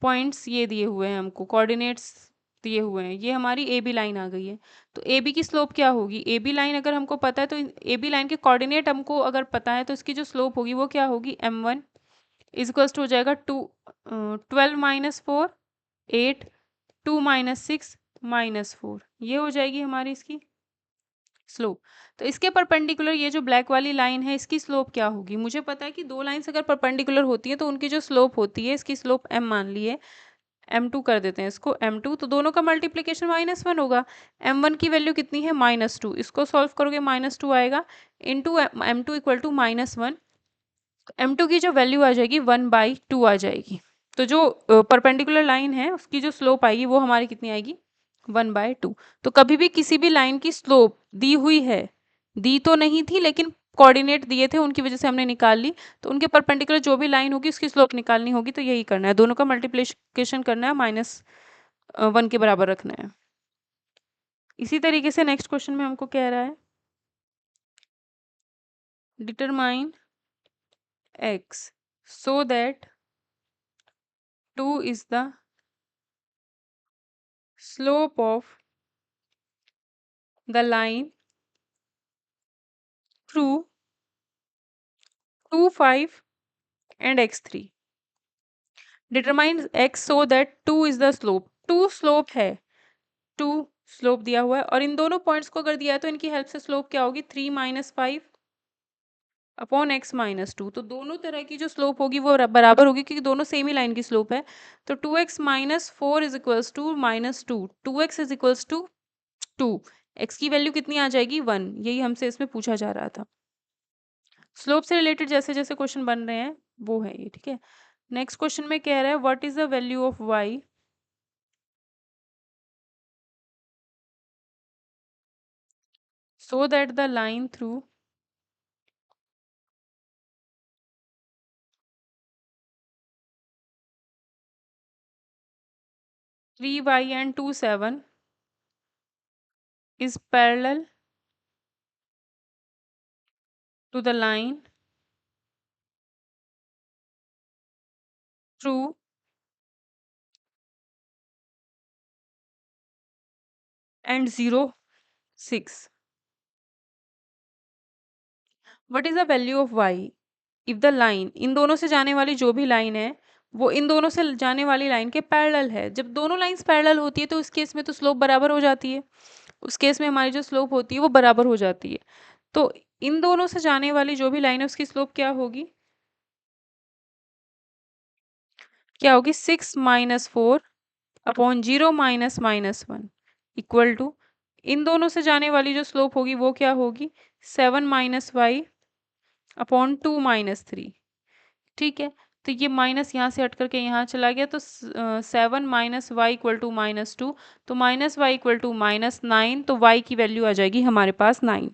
पॉइंट्स ये दिए हुए हैं, हमको कोऑर्डिनेट्स दिए हुए हैं, ये हमारी ए बी लाइन आ गई है। तो ए बी की स्लोप क्या होगी, ए बी लाइन अगर हमको पता है तो ए बी लाइन के कोऑर्डिनेट हमको अगर पता है तो इसकी जो स्लोप होगी वो क्या होगी, m1 इज इक्वल्स टू हो जाएगा 12 - 4 8, 2 - 6 - 4, ये हो जाएगी हमारी इसकी स्लोप। तो इसके परपेंडिकुलर ये जो ब्लैक वाली लाइन है इसकी स्लोप क्या होगी? मुझे पता है कि दो लाइंस अगर परपेंडिकुलर होती है तो उनकी जो स्लोप होती है, इसकी स्लोप m मान लिए, m2 कर देते हैं इसको m2, तो दोनों का मल्टीप्लिकेशन -1 होगा। m1 की वैल्यू कितनी है? -2। इसको सॉल्व करोगे -2 आएगा, into m2 equal to -1। m2 की जो वैल्यू आ जाएगी 1/2 आ जाएगी। तो जो परपेंडिकुलर लाइन है उसकी जो स्लोप आएगी वो हमारी कितनी आएगी? 1/2। तो कभी भी किसी भी लाइन की स्लोप दी हुई है, दी तो नहीं थी लेकिन कोऑर्डिनेट दिए थे उनकी वजह से हमने निकाल ली, तो उनके परपेंडिकुलर जो भी लाइन होगी उसकी स्लोप निकालनी होगी, तो यही करना है, दोनों का मल्टीप्लिकेशन करना है, -1 के बराबर रखना है। इसी तरीके से नेक्स्ट क्वेश्चन में हमको कह रहा है determine x so that 2 is the slope of the line through 2, 5 and x3. Determine x so that 2 is the slope. 2 slope है, 2 स्लोप दिया हुआ है, और इन दोनों पॉइंट्स को अगर दिया है तो इनकी हेल्प से स्लोप क्या होगी? 3 - 5 अपॉन x - 2। तो दोनों तरह की जो स्लोप होगी वो बराबर होगी क्योंकि दोनों सेम ही लाइन की स्लोप है। तो 2x - 4 is equals to -2, 2x is equals to 2। x की वैल्यू कितनी आ जाएगी? 1। यही हमसे इसमें पूछा जा रहा था। स्लोप से रिलेटेड जैसे जैसे क्वेश्चन बन रहे हैं वो है ये, ठीक है। नेक्स्ट क्वेश्चन में कह रहा है what is the value of y so that the line through 3y and 2, 7 is parallel to the line through and 0, 6. What is the value of y if the line, इन दोनों से जाने वाली जो भी लाइन है वो इन दोनों से जाने वाली लाइन के पैरेलल है। जब दोनों लाइंस पैरेलल होती है तो उस केस में तो स्लोप बराबर हो जाती है, उस केस में हमारी जो स्लोप होती है वो बराबर हो जाती है। तो इन दोनों से जाने वाली जो भी लाइन है उसकी स्लोप क्या होगी? क्या होगी? 6 - 4 अपॉन 0 -1 इक्वल टू, इन दोनों से जाने वाली जो स्लोप होगी वो क्या होगी? 7 - y अपॉन 2 - 3, ठीक है। तो ये माइनस यहाँ से हट करके यहाँ चला गया, तो 7 - y इक्वल टू -2, तो -y इक्वल टू -9, तो y की वैल्यू आ जाएगी हमारे पास 9।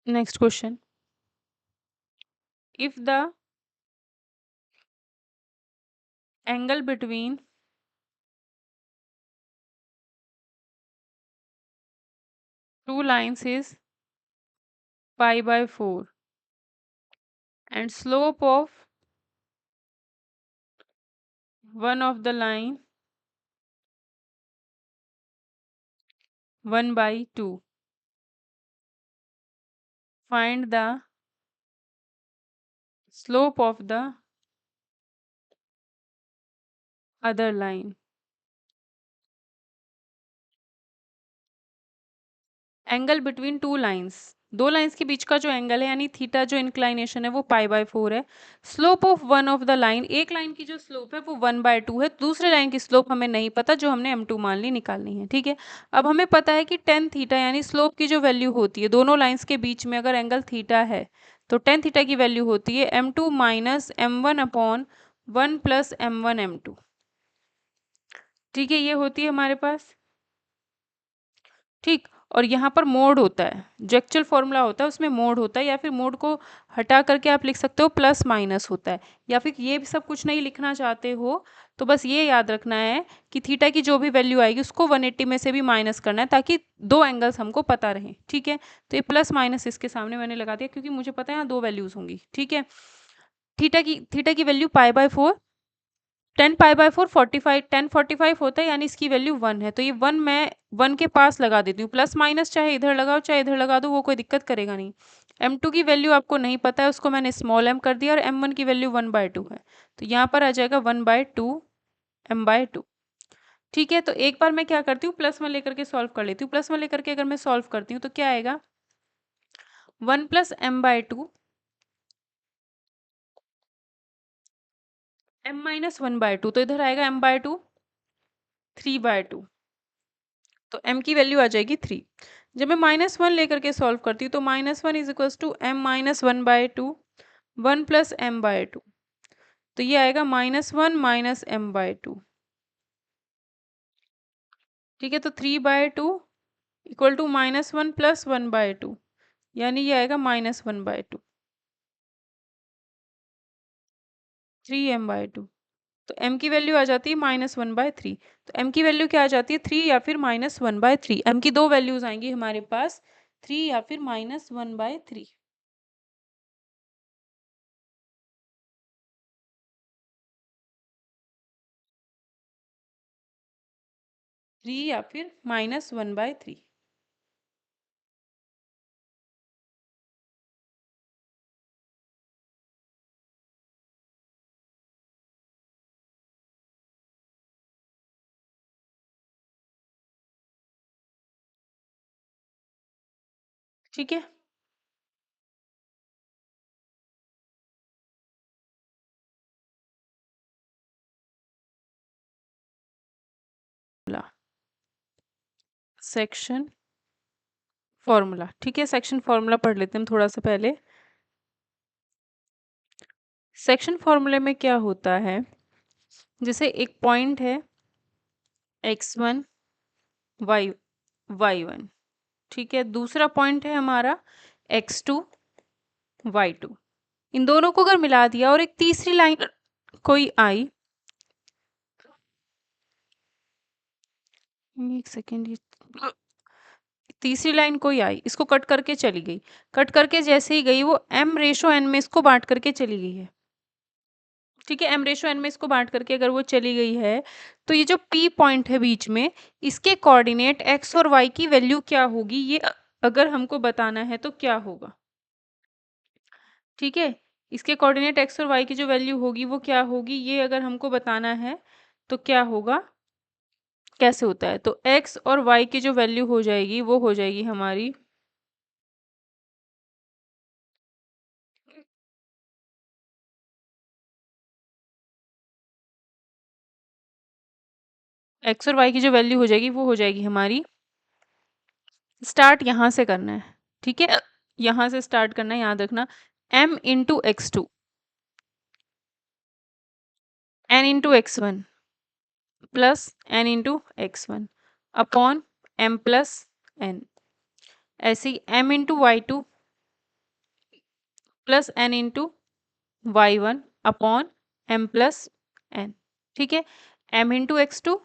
Next question, if the angle between two lines is π/4 and slope of one of the line 1/2, find the slope of the other line. Angle between two lines, दो लाइंस के बीच का जो एंगल है यानी थीटा जो इंक्लाइनेशन है वो π/4 है। Slope of one of the line, एक लाइन की जो स्लोप है वो 1/2 है, दूसरे लाइन की स्लोप हमें नहीं पता जो हमने m2 मान ली निकालनी है, ठीक है। अब हमें पता है कि tan थीटा यानी स्लोप की जो वैल्यू होती है दोनों लाइंस के बीच में अगर एंगल थीटा है तो tan थीटा की वैल्यू होती है m2 - m1 upon 1 + m1 m2, ठीक है। ये होती है हमारे पास, ठीक। और यहाँ पर मोड होता है, जो एक्चुअल फॉर्मूला होता है उसमें मोड होता है, या फिर मोड को हटा करके आप लिख सकते हो प्लस माइनस होता है, या फिर ये भी सब कुछ नहीं लिखना चाहते हो तो बस ये याद रखना है कि थीटा की जो भी वैल्यू आएगी उसको 180 में से भी माइनस करना है ताकि दो एंगल्स हमको पता रहें, ठीक है। तो ये प्लस माइनस इसके सामने मैंने लगा दिया क्योंकि मुझे पता है यहाँ दो वैल्यूज होंगी, ठीक है। थीटा की वैल्यू π/4 10 पाई/4 45, 10 45 होता है, यानी इसकी वैल्यू 1 है, तो ये 1 मैं 1 के पास लगा देती हूँ, प्लस माइनस चाहे इधर लगाओ चाहे इधर लगा दो, वो कोई दिक्कत करेगा नहीं। m2 की वैल्यू आपको नहीं पता है, उसको मैंने स्मॉल m कर दिया, और m1 की वैल्यू 1/2 है, तो यहाँ पर आ जाएगा 1/2 m/2। ठीक है, तो एक बार मैं क्या करती हूँ, प्लस 1 लेकर के सॉल्व कर लेती हूँ। प्लस 1 लेकर के अगर मैं सॉल्व करती हूँ तो क्या आएगा, 1 + m/2 m-1/2, तो इधर आएगा m/2 3/2, तो m की वैल्यू आ जाएगी 3। जब मैं -1 लेकर के सॉल्व करती हूँ तो -1 is equals to m-1/2 1 + m/2, तो ये आएगा -1 - m/2। ठीक है, तो 3/2 इक्वल टू -1 + 1/2, यानी ये आएगा -1/2 3m/2। तो m की वैल्यू आ जाती है -1/3, तो m की वैल्यू क्या आ जाती है, 3 या फिर -1/3। m की दो वैल्यूज आएंगी हमारे पास, 3 या फिर -1/3। 3 या फिर -1/3। ठीक है, सेक्शन फॉर्मूला। ठीक है, सेक्शन फॉर्मूला पढ़ लेते हैं हम थोड़ा सा पहले। सेक्शन फॉर्मूले में क्या होता है, जैसे एक पॉइंट है x1 y1, ठीक है, दूसरा पॉइंट है हमारा x2 y2। इन दोनों को अगर मिला दिया और एक तीसरी लाइन कोई आई, एक सेकेंड, ये तीसरी लाइन कोई आई, इसको कट करके चली गई, कट करके जैसे ही गई वो m/n में इसको बांट करके चली गई है। ठीक है, m/n में इसको बांट करके अगर वो चली गई है, तो ये जो p पॉइंट है बीच में, इसके कोऑर्डिनेट x और y की वैल्यू क्या होगी, ये अगर हमको बताना है तो क्या होगा। ठीक है, इसके कोऑर्डिनेट x और y की जो वैल्यू होगी वो क्या होगी, ये अगर हमको बताना है तो क्या होगा, कैसे होता है, तो x और y की जो वैल्यू हो जाएगी वो हो जाएगी हमारी x और y की जो वैल्यू हो जाएगी वो हो जाएगी हमारी, स्टार्ट यहाँ से करना है। ठीक है, यहाँ से स्टार्ट करना है, याद रखना, m into x2 n into x1 plus n into x1 upon m plus n, ऐसे ही m into y2 plus n into y1 upon m plus n। ठीक है, m into x2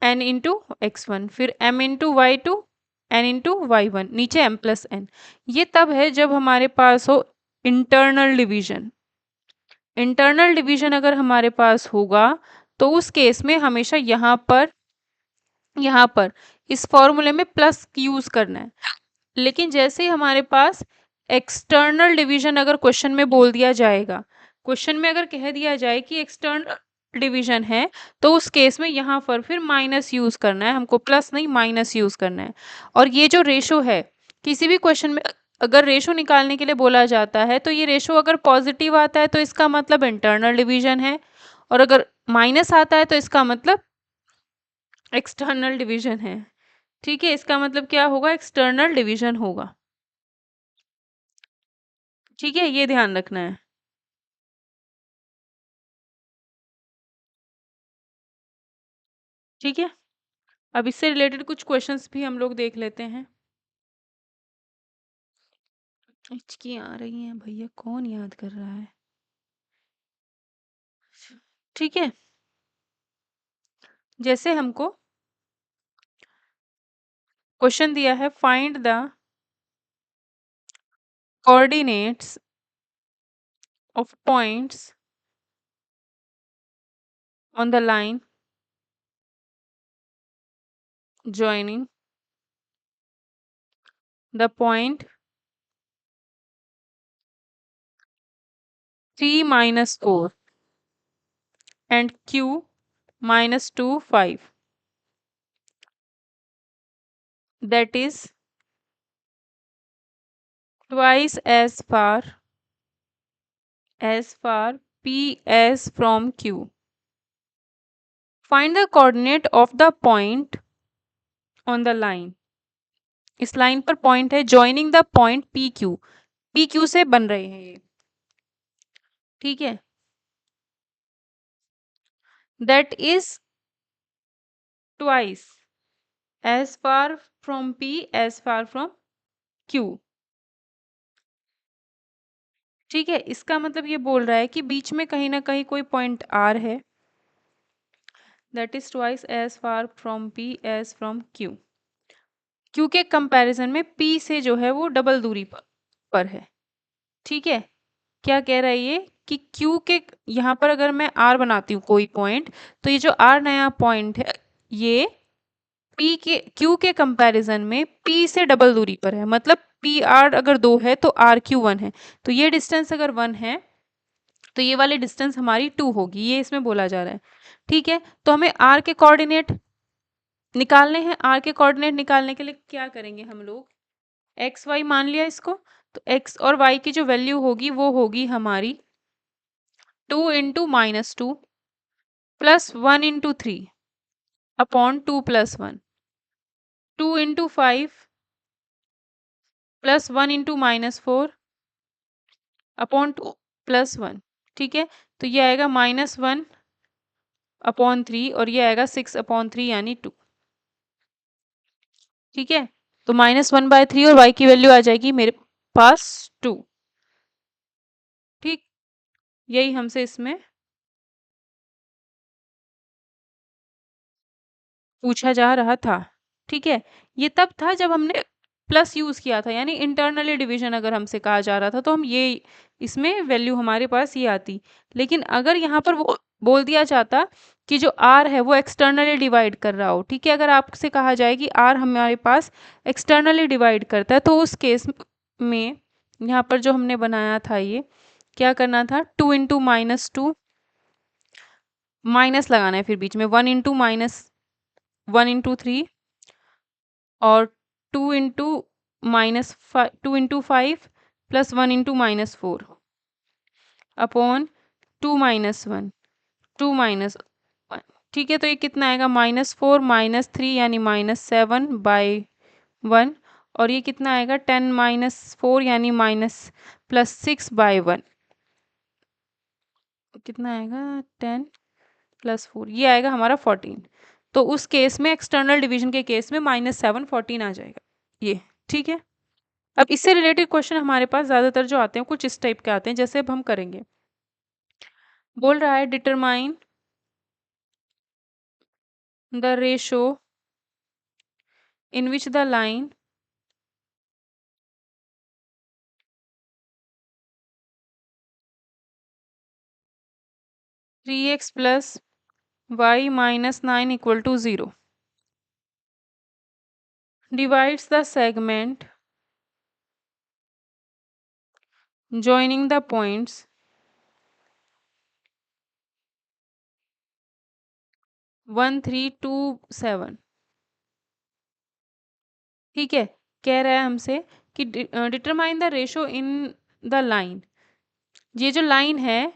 n into x1, फिर m into y2 n into y1, नीचे m प्लस n। ये तब है जब हमारे पास हो इंटरनल डिवीजन। इंटरनल डिवीजन अगर हमारे पास होगा तो उस केस में हमेशा यहाँ पर इस फॉर्मूले में प्लस यूज करना है। लेकिन जैसे ही हमारे पास एक्सटर्नल डिवीजन अगर क्वेश्चन में बोल दिया जाएगा, क्वेश्चन में अगर कह दिया जाए कि एक्सटर्नल डिवीजन है, तो उस केस में यहाँ पर फिर माइनस यूज करना है, हमको प्लस नहीं माइनस यूज करना है। और ये जो रेशो है, किसी भी क्वेश्चन में अगर रेशो निकालने के लिए बोला जाता है तो ये रेशो अगर पॉजिटिव आता है तो इसका मतलब इंटरनल डिवीजन है, और अगर माइनस आता है तो इसका मतलब एक्सटर्नल डिवीजन है। ठीक है, इसका मतलब क्या होगा, एक्सटर्नल डिवीजन होगा। ठीक है, ये ध्यान रखना है। ठीक है, अब इससे रिलेटेड कुछ क्वेश्चंस भी हम लोग देख लेते हैं। हिचकी आ रही हैं भैया, कौन याद कर रहा है। ठीक है, जैसे हमको क्वेश्चन दिया है, find the coordinates of points on the line joining the point 3 minus 4 and q minus 2 5, that is twice as far p as from q. Find the coordinate of the point on the line. इस लाइन पर पॉइंट है joining the point P Q से बन रहे हैं ये, ठीक है, that is twice as far from P as far from Q. ठीक है, इसका मतलब ये बोल रहा है कि बीच में कहीं ना कहीं कोई पॉइंट आर है, that is twice as far from P as from Q. Q के कंपैरिजन में पी से जो है वो डबल दूरी पर है। ठीक है, क्या कह रहा है ये कि क्यू के यहाँ पर अगर मैं आर बनाती हूँ कोई पॉइंट, तो ये जो आर नया पॉइंट है ये पी के क्यू के कंपैरिजन में पी से डबल दूरी पर है। मतलब पी आर अगर 2 है तो आर क्यू 1 है, तो ये डिस्टेंस अगर 1 है तो ये वाली डिस्टेंस हमारी 2 होगी, ये इसमें बोला जा रहा है। ठीक है, तो हमें आर के कोऑर्डिनेट निकालने हैं। आर के कोऑर्डिनेट निकालने के लिए क्या करेंगे हम लोग, एक्स वाई मान लिया इसको, तो एक्स और वाई की जो वैल्यू होगी वो होगी हमारी 2 into -2 plus 1 into 3 upon 2 plus 1, 2 into 5 plus 1 into -4 upon 2 plus 1। ठीक है, तो ये आएगा -1 अपॉन 3 और ये आएगा 6 अपॉन 3 यानी 2। ठीक है, तो -1/3 और y की वैल्यू आ जाएगी मेरे पास 2। ठीक, यही हमसे इसमें पूछा जा रहा था। ठीक है, ये तब था जब हमने प्लस यूज किया था, यानी इंटरनली डिवीजन अगर हमसे कहा जा रहा था तो हम ये इसमें वैल्यू हमारे पास ये आती। लेकिन अगर यहाँ पर वो बोल दिया जाता कि जो आर है वो एक्सटर्नली डिवाइड कर रहा हो, ठीक है, अगर आपसे कहा जाए कि आर हमारे पास एक्सटर्नली डिवाइड करता है, तो उस केस में यहाँ पर जो हमने बनाया था ये क्या करना था, 2 इंटू -2 माइनस लगाना है, फिर बीच में 1 इंटू -1 इंटू 3 और 2 into -2 into 5 plus 1 into -4 upon 2 -1 2 -1। ठीक है, तो ये कितना आएगा, -4 -3 यानी -7/1 और ये कितना आएगा 10 -4 यानी +6/1। कितना आएगा 10 + 4, ये आएगा हमारा 14। तो उस केस में एक्सटर्नल डिवीजन के केस में -7 14 आ जाएगा ये। ठीक है, अब इससे रिलेटेड क्वेश्चन हमारे पास ज़्यादातर जो आते हैं कुछ इस टाइप के आते हैं, जैसे अब हम करेंगे। बोल रहा है determine the ratio in which the line three x plus y -9 = 0 divides the segment joining the points 1 3 2 7। ठीक है, कह रहा है हमसे कि determine the ratio in the line, ये जो लाइन है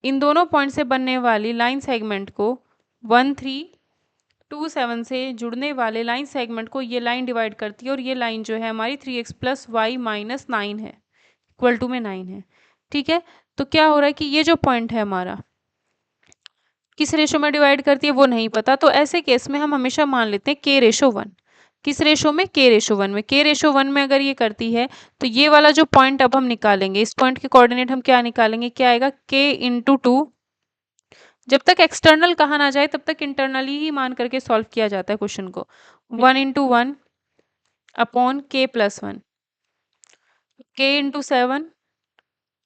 इन दोनों पॉइंट से बनने वाली लाइन सेगमेंट को 1 3 2 7 से जुड़ने वाले लाइन सेगमेंट को ये लाइन डिवाइड करती है, और ये लाइन जो है हमारी 3x प्लस वाई -9 है, इक्वल टू में 9 है। ठीक है, तो क्या हो रहा है कि ये जो पॉइंट है हमारा किस रेशो में डिवाइड करती है वो नहीं पता, तो ऐसे केस में हम हमेशा मान लेते हैं k/1। किस रेशो में, k/1 में। k/1 में अगर ये करती है तो ये वाला जो पॉइंट अब हम निकालेंगे, इस पॉइंट के कोऑर्डिनेट हम क्या निकालेंगे, क्या आएगा k/2। जब तक एक्सटर्नल कहा ना जाए तब तक इंटरनली ही मान करके सॉल्व किया जाता है क्वेश्चन को। 1 into 1 upon k+1, k/7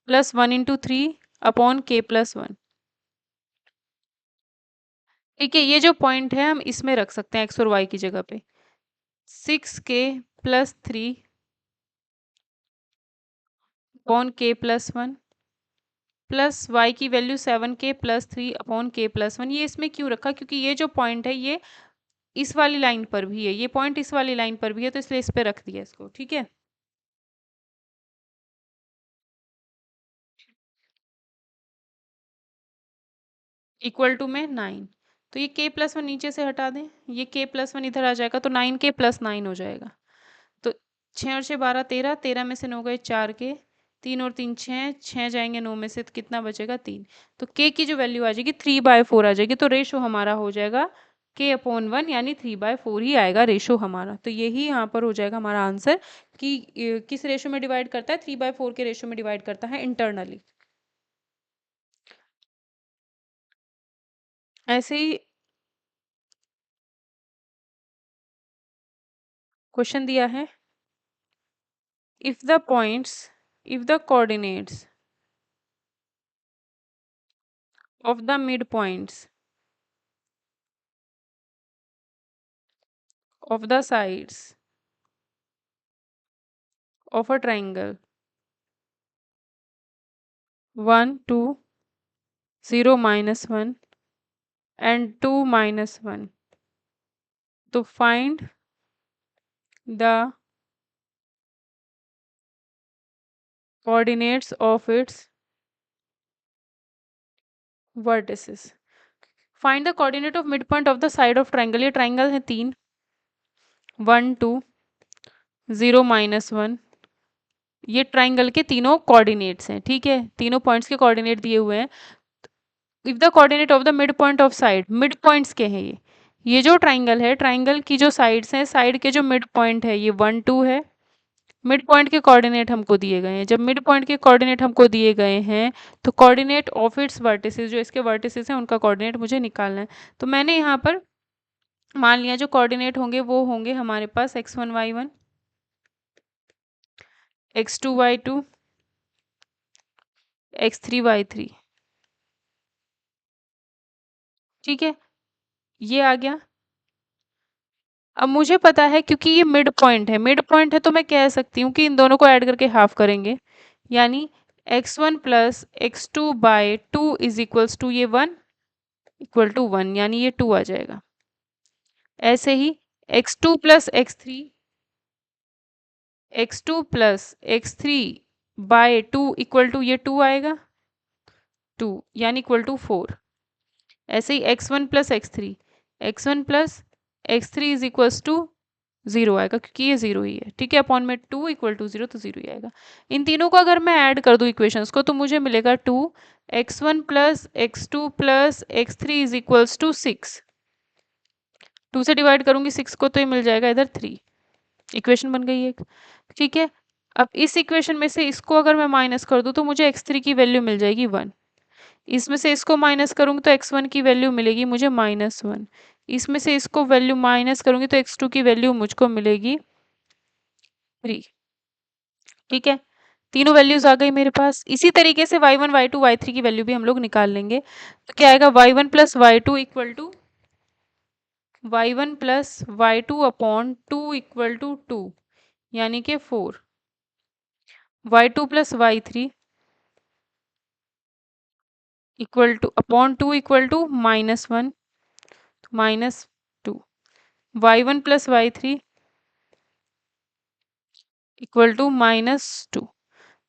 plus 1 into 3 upon k+1। ठीक है, ये जो पॉइंट है हम इसमें रख सकते हैं एक्स और वाई की जगह पे। 6k+3 upon k+1 plus y की वैल्यू 7k+3 अपॉन k+1। ये इसमें क्यों रखा, क्योंकि ये जो पॉइंट है ये इस वाली लाइन पर भी है, ये पॉइंट इस वाली लाइन पर भी है, तो इसलिए इस पे रख दिया इसको। ठीक है, इक्वल टू में 9। तो ये k+1 नीचे से हटा दें, ये k+1 इधर आ जाएगा तो 9k+9 हो जाएगा। तो 6 और 6 12 13, 13 में से 9 गए 4k, 3 और 3 6, 6 जाएंगे 9 में से, तो कितना बचेगा 3। तो k की जो वैल्यू आ जाएगी 3/4 आ जाएगी। तो रेशो हमारा हो जाएगा k/1, यानी 3/4 ही आएगा रेशो हमारा। तो यही यहाँ पर हो जाएगा हमारा आंसर कि किस रेशो में डिवाइड करता है, 3/4 के रेशो में डिवाइड करता है इंटरनली। ऐसे ही क्वेश्चन दिया है, if the points, if the coordinates of the midpoints of the sides of a triangle 1 2 0 -1 and 2 -1, to find the coordinates of its vertices. Find the coordinate of midpoint of the side of triangle। ये triangle है 3, 1 2 0 -1। ये ट्राइंगल के तीनों कोऑर्डिनेट्स हैं। ठीक है, तीनों पॉइंट्स के कोऑर्डिनेट दिए हुए हैं। If the coordinate of the mid point of side, mid points के हैं ये जो ट्राइंगल है, ट्राइंगल की जो साइड्स हैं, साइड के जो मिड पॉइंट है ये 1 2 है। मिड पॉइंट के कोऑर्डिनेट हमको दिए गए हैं। जब मिड पॉइंट के कोऑर्डिनेट हमको दिए गए हैं तो कोऑर्डिनेट ऑफ इट्स वर्टिसेस, जो इसके वर्टिसेस हैं उनका कोऑर्डिनेट मुझे निकालना है। तो मैंने यहाँ पर मान लिया जो कोऑर्डिनेट होंगे वो होंगे हमारे पास x1 y1, x2 y2, x3 y3। ठीक है, ये आ गया। अब मुझे पता है क्योंकि ये मिड पॉइंट है, मिड पॉइंट है तो मैं कह सकती हूँ कि इन दोनों को ऐड करके हाफ करेंगे, यानी x1 plus x2/2 is equals to ये 1 इक्वल टू 1, यानी ये 2 आ जाएगा। ऐसे ही x2 plus x3/2 equal to ये 2 आएगा, 2 यानी इक्वल टू 4। ऐसे ही x1 इज इक्वल्स टू 0 आएगा, क्योंकि ये 0 ही है। ठीक है, अपॉन में 2 इक्वल टू 0, तो 0 ही आएगा। इन तीनों को अगर मैं ऐड कर दूं इक्वेशंस को तो मुझे मिलेगा 2, x1 plus x2 plus x3 is equals to 6। 2 से डिवाइड करूंगी 6 को तो ये मिल जाएगा इधर 3। इक्वेशन बन गई एक। ठीक है, अब इस इक्वेशन में से इसको अगर मैं माइनस कर दूं तो मुझे x3 की वैल्यू मिल जाएगी 1। इसमें से इसको माइनस करूंगी तो x1 की वैल्यू मिलेगी मुझे -1। इसमें से इसको वैल्यू माइनस करूंगी तो x2 की वैल्यू मुझको मिलेगी 3। ठीक है, तीनों वैल्यूज आ गई मेरे पास। इसी तरीके से y1 y2 y3 की वैल्यू भी हम लोग निकाल लेंगे। तो क्या आएगा, y1 plus y2 equal to y1 plus y2 upon 2 equal to 2, यानी कि 4। y2 plus y3 equal to upon 2 equal to -1 -2। y1 plus y3 equal to -2।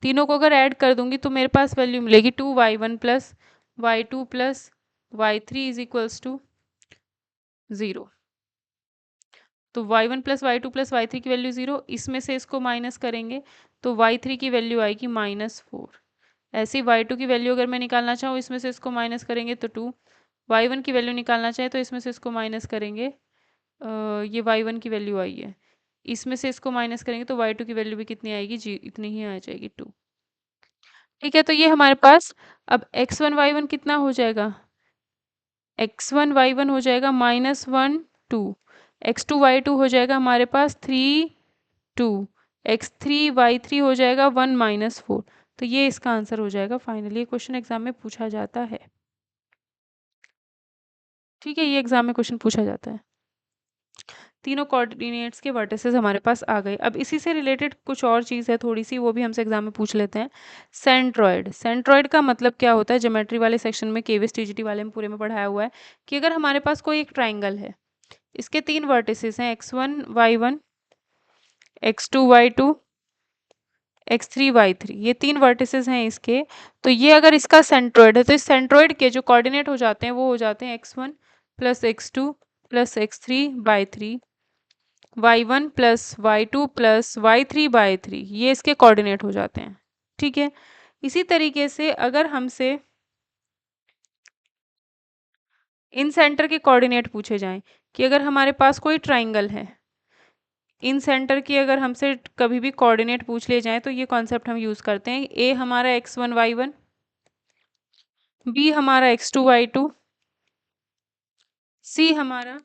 तीनों को अगर ऐड कर दूंगी तो मेरे पास वैल्यू मिलेगी 2y1 plus y2 plus y3 is equals to 0। तो y1 plus y2 plus y3 की वैल्यू 0, इसमें से इसको माइनस करेंगे तो y3 की वैल्यू आएगी -4। ऐसे ही y2 की वैल्यू अगर मैं निकालना चाहूँ, इसमें से इसको माइनस करेंगे तो 2। y1 की वैल्यू निकालना चाहे तो इसमें से इसको माइनस करेंगे, ये y1 की वैल्यू आई है, इसमें से इसको माइनस करेंगे तो y2 की वैल्यू भी कितनी आएगी जी, इतनी ही आ जाएगी 2। ठीक है, तो ये हमारे पास अब x1 y1 कितना हो जाएगा, x1 y1 हो जाएगा -1 2, x2 y2 हो जाएगा हमारे पास 3 2, x3 y3 हो जाएगा 1 -4। तो ये इसका आंसर हो जाएगा। फाइनली क्वेश्चन एग्जाम में पूछा जाता है। ठीक है, ये एग्जाम में क्वेश्चन पूछा जाता है। तीनों कोऑर्डिनेट्स के वर्टिसेस हमारे पास आ गए। अब इसी से रिलेटेड कुछ और चीज़ है थोड़ी सी, वो भी हमसे एग्जाम में पूछ लेते हैं। सेंट्रॉइड, सेंट्रॉइड का मतलब क्या होता है? ज्योमेट्री वाले सेक्शन में, केवीएस टीजीटी वाले में पूरे में पढ़ाया हुआ है कि अगर हमारे पास कोई एक ट्राइंगल है, इसके तीन वर्टिसेस हैं, x1 y1 x2 y2 x3 y3, ये तीन वर्टिसेस हैं इसके। तो ये अगर इसका सेंट्रॉइड है तो इस सेंट्रॉइड के जो कोऑर्डिनेट हो जाते हैं वो हो जाते हैं x1 plus x2 plus x3 by 3, y1 plus y2 plus y3 by 3, ये इसके कोऑर्डिनेट हो जाते हैं। ठीक है, इसी तरीके से अगर हमसे इन सेंटर के कोऑर्डिनेट पूछे जाएं कि अगर हमारे पास कोई ट्राइंगल है, इन सेंटर की अगर हमसे कभी भी कोऑर्डिनेट पूछ लिए जाएं तो ये कॉन्सेप्ट हम यूज़ करते हैं। ए हमारा x1 y1, बी हमारा x2 y2, सी हमारा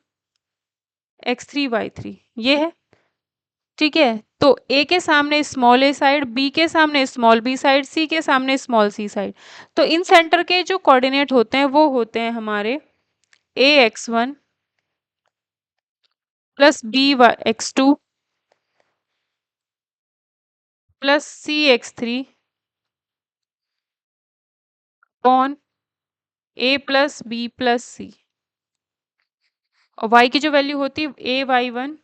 x3 y3, ये है। ठीक है, तो ए के सामने स्मॉल ए साइड, बी के सामने स्मॉल बी साइड, सी के सामने स्मॉल सी साइड। तो इन सेंटर के जो कोऑर्डिनेट होते हैं वो होते हैं हमारे A x1 plus B x2 plus C x3 upon A plus B plus C. और y की जो वैल्यू होती है ए y1,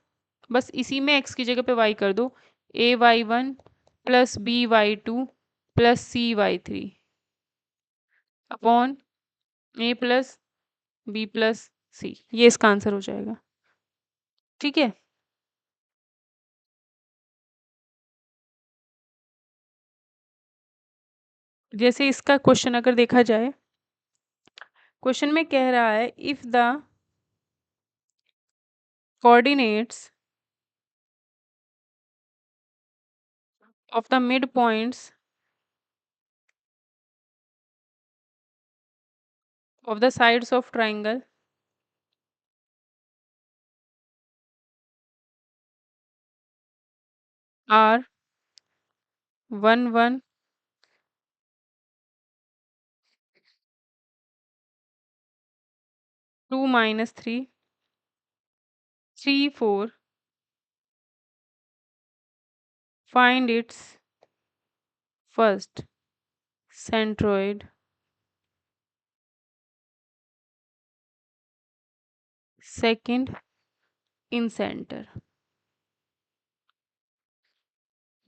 बस इसी में x की जगह पे y कर दो, A y1 plus B y2 plus C y3 upon A plus B plus C, ये इसका आंसर हो जाएगा। ठीक है, जैसे इसका क्वेश्चन अगर देखा जाए, क्वेश्चन में कह रहा है if the coordinates of the mid points of the sides of triangle are 1 1 2 minus 3 3 4, find its first centroid, second in center।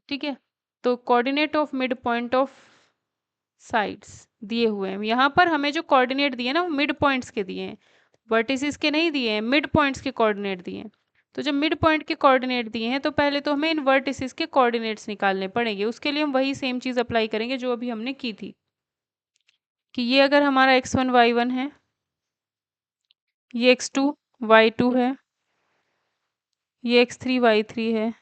ठीक है, तो coordinate of mid point of sides दिए हुए हैं। यहाँ पर हमें जो कोऑर्डिनेट दिए ना वो मिड पॉइंट्स के दिए हैं, वर्टिसेस के नहीं दिए हैं, मिड पॉइंट्स के कोऑर्डिनेट दिए हैं। तो जब मिड पॉइंट के कोऑर्डिनेट दिए हैं तो पहले तो हमें इन वर्टिसेस के कोऑर्डिनेट्स निकालने पड़ेंगे। उसके लिए हम वही सेम चीज़ अप्लाई करेंगे जो अभी हमने की थी कि ये अगर हमारा x1 y1 है, ये x2 y2 है, ये x3 y3 है।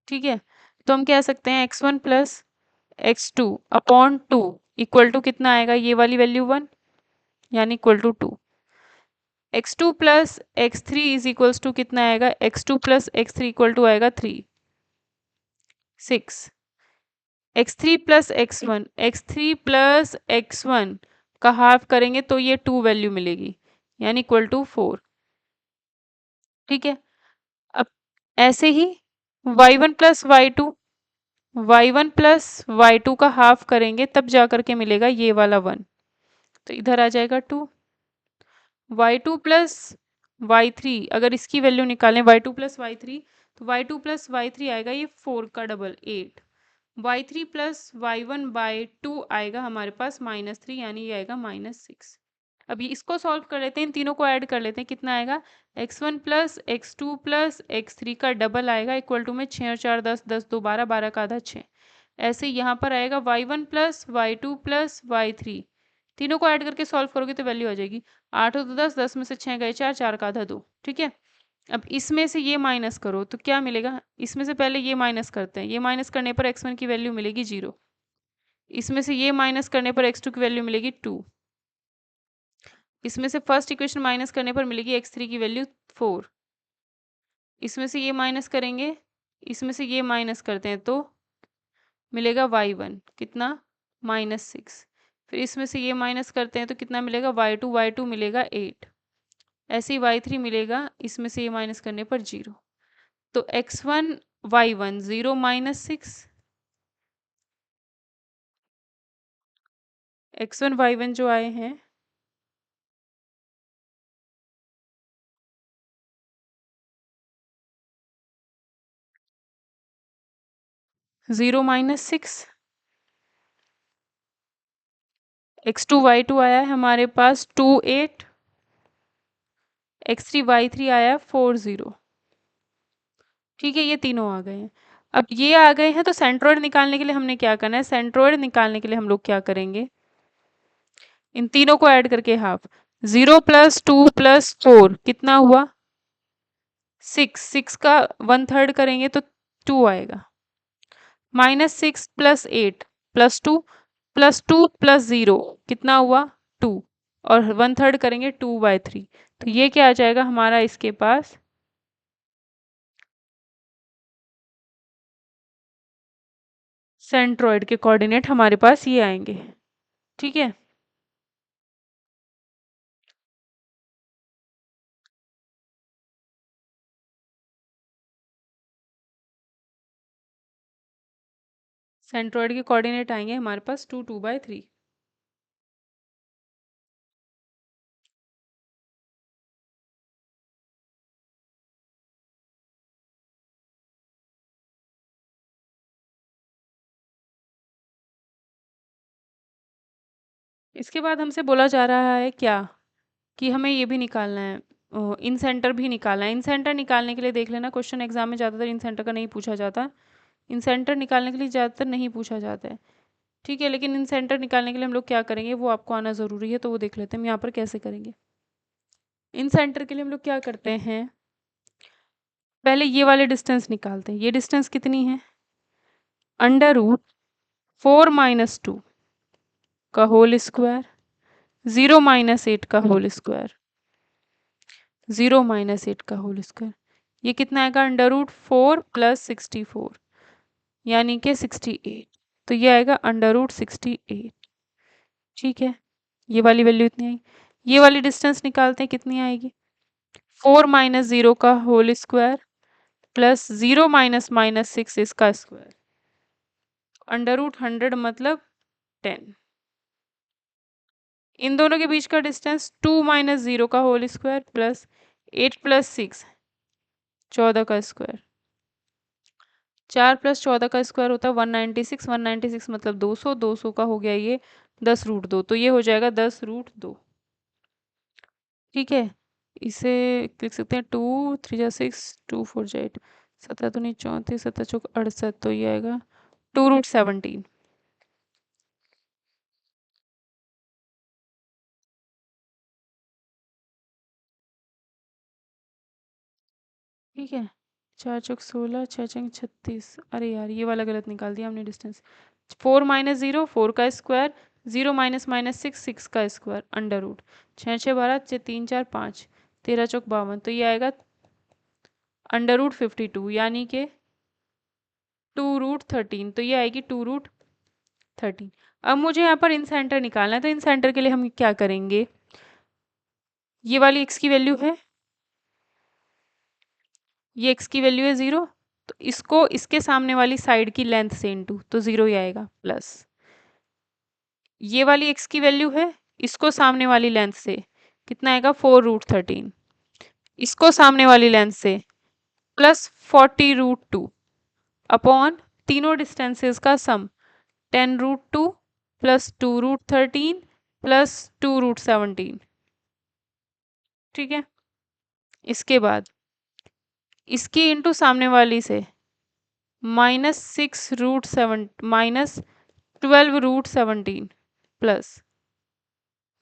ठीक है, तो हम कह सकते हैं x1 plus x2 upon 2 equal to कितना आएगा, ये वाली वैल्यू 1 यानी equal to 2। x2 plus x3 is equals to कितना आएगा, x2 plus x3 equal to आएगा 3 6। x3 plus x1, x3 plus x1 का हाफ करेंगे तो ये 2 वैल्यू मिलेगी यानी इक्वल टू 4। ठीक है, अब ऐसे ही y1 plus y2, y1 plus y2 का हाफ करेंगे तब जा करके मिलेगा ये वाला 1, तो इधर आ जाएगा 2। y2 प्लस y3, अगर इसकी वैल्यू निकालें y2 प्लस y3, तो y2 प्लस y3 आएगा ये 4 का double 8, y3 plus y1 by 2 आएगा हमारे पास -3 यानी ये आएगा -6। अभी इसको सॉल्व कर लेते हैं, इन तीनों को ऐड कर लेते हैं, कितना आएगा x1 plus x2 plus x3 का डबल आएगा इक्वल टू में 6 और 4 10 10 2 12 12 का आधा 6। ऐसे यहाँ पर आएगा y1 plus y2 plus y3, तीनों को ऐड करके सॉल्व करोगे तो वैल्यू आ जाएगी 8 और 10 10 में से 6 गए 4 4 का आधा 2। ठीक है, अब इसमें से ये माइनस करो तो क्या मिलेगा, इसमें से पहले ये माइनस करते हैं, ये माइनस करने पर x1 की वैल्यू मिलेगी 0, इसमें से ये माइनस करने पर x2 की वैल्यू मिलेगी 2, इसमें से फर्स्ट इक्वेशन माइनस करने पर मिलेगी x3 की वैल्यू 4, इसमें से ये माइनस करेंगे, इसमें से ये माइनस करते हैं तो मिलेगा y1 कितना -6, फिर इसमें से ये माइनस करते हैं तो कितना मिलेगा, y2 मिलेगा 8। ऐसे ही y3 मिलेगा, इसमें से ये माइनस करने पर 0। तो x1 y1 0 -6, x1 y1 जो आए हैं 0 -6, x2 y2 आया है हमारे पास 2 8, x3 y3 आया है 4 0। ठीक है, ये तीनों आ गए हैं। अब ये आ गए हैं तो सेंट्रोइड निकालने के लिए हमने क्या करना है, सेंट्रोइड निकालने के लिए हम लोग क्या करेंगे, इन तीनों को ऐड करके हाफ, 0 + 2 + 4 कितना हुआ 6, 6 का 1/3 करेंगे तो 2 आएगा, -6 + 8 + 2 + 2 + 0 कितना हुआ 2, और 1/3 करेंगे 2/3, तो ये क्या आ जाएगा हमारा इसके पास, सेंट्रोइड के कोऑर्डिनेट हमारे पास ये आएंगे। ठीक है, सेंट्रोइड के कोऑर्डिनेट आएंगे हमारे पास 2 2/3। इसके बाद हमसे बोला जा रहा है क्या, कि हमें ये भी निकालना है, इन सेंटर भी निकालना है। इन सेंटर निकालने के लिए देख लेना, क्वेश्चन एग्जाम में ज़्यादातर इन सेंटर का नहीं पूछा जाता, इन सेंटर निकालने के लिए ज़्यादातर नहीं पूछा जाता है। ठीक है, लेकिन इन सेंटर निकालने के लिए हम लोग क्या करेंगे वो आपको आना ज़रूरी है, तो वो देख लेते हैं हम यहाँ पर कैसे करेंगे। इन सेंटर के लिए हम लोग क्या करते हैं, पहले ये वाले डिस्टेंस निकालते हैं। ये डिस्टेंस कितनी है, √4 - 2 का होल स्क्वायर, 0 - 8 का होल स्क्वायर, 0 - 8 का होल स्क्वायर, ये कितना आएगा, √4 + 64 यानी कि 68, तो ये आएगा √68। ठीक है, ये वाली वैल्यू इतनी आई। ये वाली डिस्टेंस निकालते हैं कितनी आएगी, 4 - 0 का होल स्क्वायर प्लस 0 - -6 इसका स्क्वायर, √100 मतलब 10। इन दोनों के बीच का डिस्टेंस 2 - 0 का होल स्क्वायर प्लस 8 + 6 14 का स्क्वायर, 4 + 14 का स्क्वायर होता है 196, 196 मतलब 200, 200 का हो गया ये 10√2, तो ये हो जाएगा 10√2। ठीक है, इसे लिख सकते हैं 2 3 जा 6 2 4 जा 8, 17 दूनी 34, 17 चौक 68, तो ये आएगा 2√17। ठीक है, 4 चौक 16, 6 छंग 36, अरे यार ये वाला गलत निकाल दिया हमने डिस्टेंस, 4 - 0 4 का स्क्वायर, 0 - -6 6 का स्क्वायर, अंडर रूट 6 6 12 3 4 5 13 चौक 52, तो ये आएगा √52 यानी कि 2√13, तो ये आएगी 2√13। अब मुझे यहाँ पर इन सेंटर निकालना है, तो इन सेंटर के लिए हम क्या करेंगे, ये वाली एक्स की वैल्यू है, ये एक्स की वैल्यू है 0, तो इसको इसके सामने वाली साइड की लेंथ से इंटू, तो 0 ही आएगा, प्लस ये वाली एक्स की वैल्यू है, इसको सामने वाली लेंथ से कितना आएगा 4√13, इसको सामने वाली लेंथ से प्लस 40√2 अपॉन तीनों डिस्टेंसेस का सम 10√2 प्लस 2√13 प्लस 2√17। ठीक है, इसके बाद इसकी इंटू सामने वाली से -6√7 -12√17 प्लस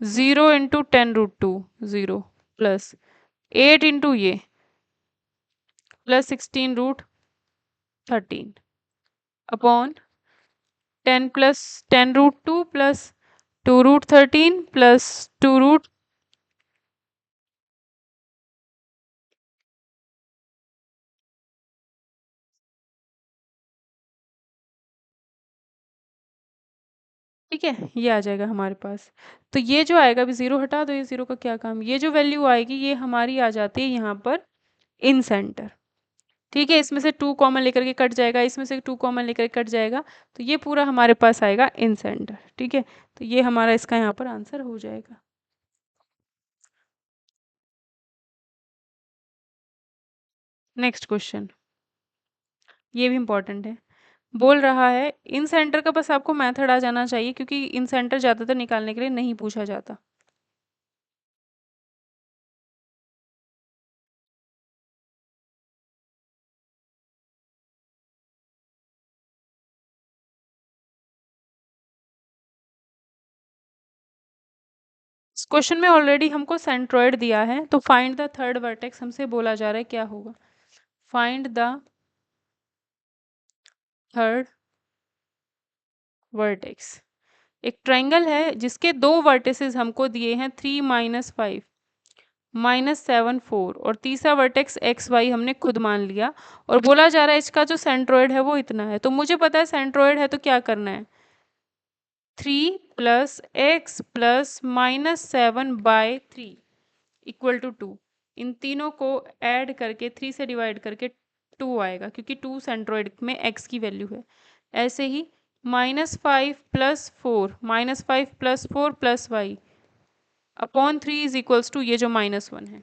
0 इंटू 10√2 0 प्लस 8 इंटू ये plus 16√13 upon 10 plus 10√2 plus 2√13 plus 2 root ठीक है, ये आ जाएगा हमारे पास। तो ये जो आएगा, अभी ज़ीरो हटा दो, ये ज़ीरो का क्या काम, ये जो वैल्यू आएगी ये हमारी आ जाती है यहाँ पर इन सेंटर। ठीक है, इसमें से 2 कॉमन लेकर के कट जाएगा, इसमें से 2 कॉमन लेकर के कट जाएगा, तो ये पूरा हमारे पास आएगा इन सेंटर। ठीक है, तो ये हमारा इसका यहाँ पर आंसर हो जाएगा। नेक्स्ट क्वेश्चन, ये भी इम्पोर्टेंट है। बोल रहा है इन सेंटर का बस आपको मेथड आ जाना चाहिए, क्योंकि इन सेंटर ज़्यादातर निकालने के लिए नहीं पूछा जाता। इस क्वेश्चन में ऑलरेडी हमको सेंट्रोइड दिया है, तो फाइंड द थर्ड वर्टेक्स हमसे बोला जा रहा है, क्या होगा? Find the third vertex. एक ट्रायंगल है जिसके दो वर्टिसेस हमको दिए हैं 3 - 5 -7 4, और तीसरा वर्टेक्स एक्स वाई हमने खुद मान लिया, और बोला जा रहा है इसका जो सेंट्रोइड है वो इतना है। तो मुझे पता है सेंट्रोइड है, तो क्या करना है, 3 + x + -7/3 = 2। इन तीनों को ऐड करके 3 से डिवाइड करके 2 आएगा, क्योंकि 2 सेंट्रोइड में x की वैल्यू है। ऐसे ही -5 + 4 -5 + 4 + y/3 = ये जो -1 है।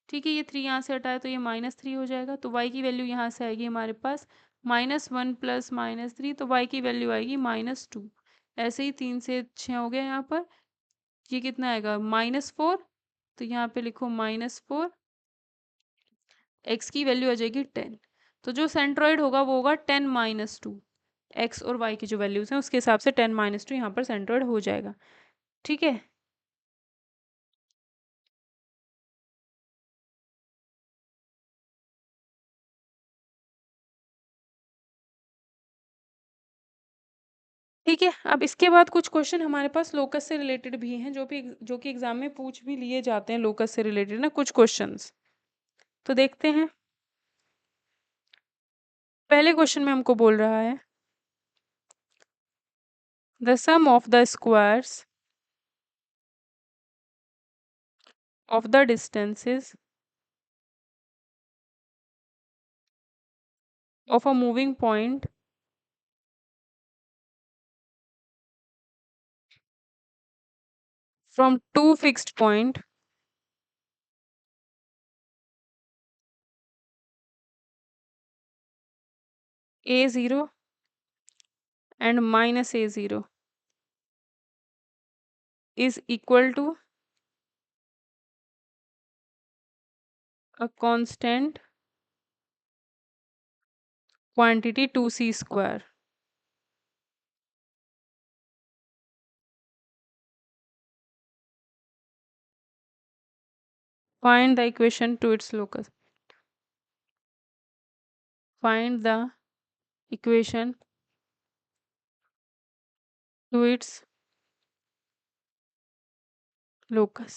ठीक है, ये 3 यहाँ से हटाए तो ये -3 हो जाएगा, तो y की वैल्यू यहाँ से आएगी हमारे पास -1 + -3, तो y की वैल्यू आएगी -2। ऐसे ही 3 से 6 हो गया यहाँ पर, ये कितना आएगा -4, तो यहाँ पे लिखो -4, x की वैल्यू आ जाएगी 10। तो जो सेंट्रोइड होगा वो होगा 10 - 2, x और y की जो वैल्यूज हैं उसके हिसाब से 10 - 2 यहाँ पर सेंट्रोइड हो जाएगा। ठीक है, ठीक है। अब इसके बाद कुछ क्वेश्चन हमारे पास लोकस से रिलेटेड भी हैं, जो कि एग्जाम में पूछ भी लिए जाते हैं, लोकस से रिलेटेड ना कुछ क्वेश्चंस। तो देखते हैं। पहले क्वेश्चन में हमको बोल रहा है the sum of the squares of the distances of a moving point from two fixed point a0 and -a0 is equal to a constant quantity 2c²। Find the equation to its locus. Find the equation to its locus.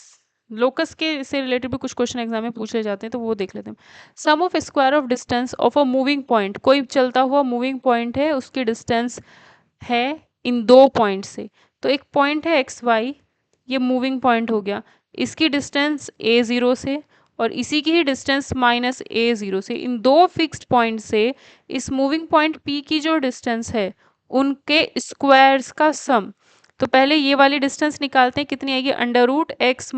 Locus के से रिलेटेड भी कुछ क्वेश्चन एग्जाम में पूछे जाते हैं, तो वो देख लेते हैं। Sum of square of distance of a moving point, कोई चलता हुआ मूविंग पॉइंट है, उसकी डिस्टेंस है इन दो पॉइंट से। तो एक पॉइंट है एक्स वाई, ये मूविंग पॉइंट हो गया, इसकी डिस्टेंस a0 से और इसी की ही डिस्टेंस -a0 से, इन दो फिक्स्ड पॉइंट से इस मूविंग पॉइंट p की जो डिस्टेंस है उनके स्क्वायर्स का सम। तो पहले ये वाली डिस्टेंस निकालते हैं, कितनी आएगी, √x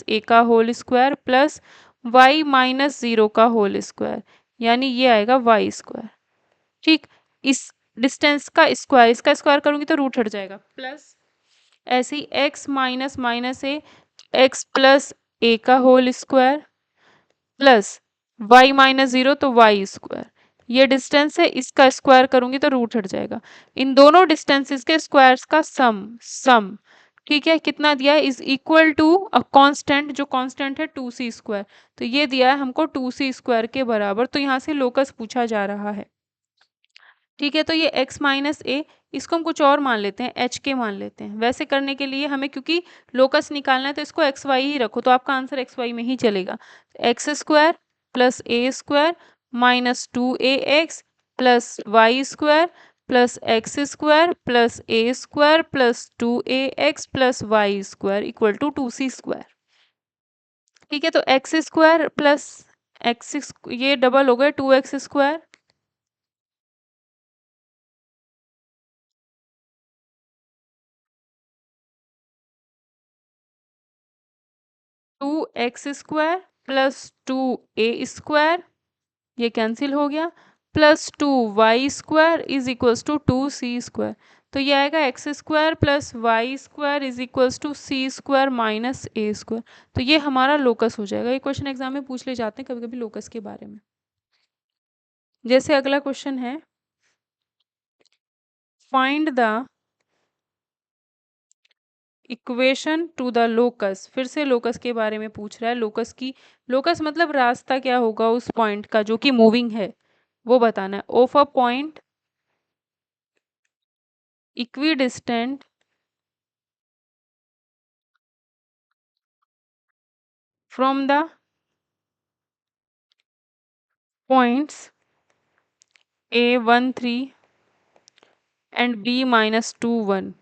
- a का होल स्क्वायर प्लस y - 0 का होल स्क्वायर, यानी ये आएगा y²। ठीक, इस डिस्टेंस का स्क्वायर, इसका स्क्वायर करूंगी तो रूट हट जाएगा, प्लस ऐसे ही x minus minus A, x plus a का होल स्क्वायर प्लस y - 0 तो y²। ये डिस्टेंस है, इसका स्क्वायर करूंगी तो रूट हट जाएगा। इन दोनों डिस्टेंसेस के स्क्वायर्स का सम ठीक है, कितना दिया है, is equal to a constant, जो कांस्टेंट है 2c²। तो ये दिया है हमको 2c² के बराबर, तो यहाँ से लोकस पूछा जा रहा है। ठीक है, तो ये x - a, इसको हम कुछ और मान लेते हैं, एच के मान लेते हैं। वैसे करने के लिए हमें, क्योंकि लोकस निकालना है तो इसको एक्स वाई ही रखो, तो आपका आंसर एक्स वाई में ही चलेगा। x² + a² - 2ax + y² plus x square plus a square plus 2ax plus y square equal to 2c square. ठीक है, तो एक्स स्क्वायर प्लस एक्स, ये डबल हो गए 2x square, 2x square plus 2a square, ये कैंसिल हो गया, plus 2y square is equals to 2c square. तो ये आएगा x square plus y square is equals to c square minus a square. तो ये हमारा लोकस हो जाएगा। ये क्वेश्चन एग्जाम में पूछ ले जाते हैं कभी कभी लोकस के बारे में। जैसे अगला क्वेश्चन है, find the equation two the locus. फिर से लोकस के बारे में पूछ रहा है। लोकस मतलब रास्ता क्या होगा उस पॉइंट का जो कि मूविंग है, वो बताना है। Of a point equidistant from the points a13 and b-21।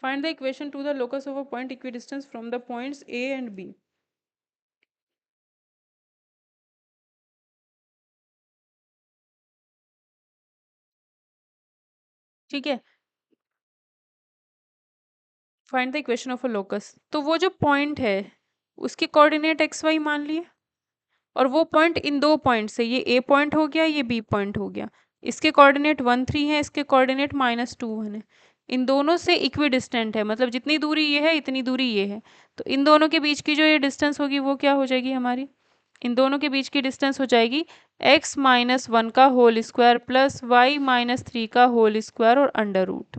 Find the equation to the locus of a point equidistant from the points A and B। ठीक है, find the equation of a locus. तो वो जो पॉइंट है उसके कोऑर्डिनेट एक्स वाई मान लिए, और वो पॉइंट इन दो पॉइंट से, ये ए पॉइंट हो गया, ये बी पॉइंट हो गया। इसके कोऑर्डिनेट 1 3 है, इसके कोऑर्डिनेट -2 1 है। इन दोनों से इक्वी डिस्टेंट है, मतलब जितनी दूरी ये है इतनी दूरी ये है। तो इन दोनों के बीच की जो ये डिस्टेंस होगी वो क्या हो जाएगी हमारी, इन दोनों के बीच की डिस्टेंस हो जाएगी x-1 का होल स्क्वायर प्लस y-3 का होल स्क्वायर और अंडर रूट।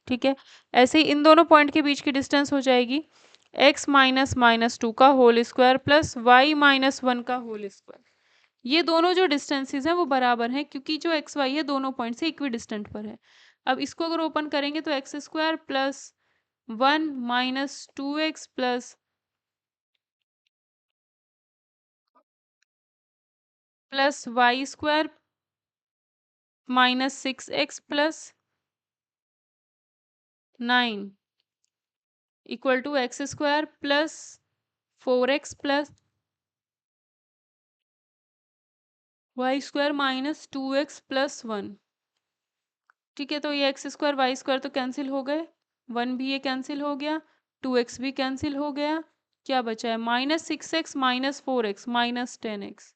ठीक है, ऐसे ही इन दोनों पॉइंट के बीच की डिस्टेंस हो जाएगी x-2 का होल स्क्वायर प्लस y-1 का होल स्क्वायर। ये दोनों जो डिस्टेंसेस हैं वो बराबर हैं, क्योंकि जो एक्स वाई है दोनों पॉइंट से इक्वी डिस्टेंट पर है। अब इसको अगर ओपन करेंगे तो x square plus 1 - 2x plus y square -6x plus 9 equal to x square plus 4x plus y square -2x plus 1। ठीक है, तो ये एक्स स्क्वायर वाई स्क्वायर तो कैंसिल हो गए, 1 भी ये कैंसिल हो गया, 2x भी कैंसिल हो गया। क्या बचा है, -6x -4x -10x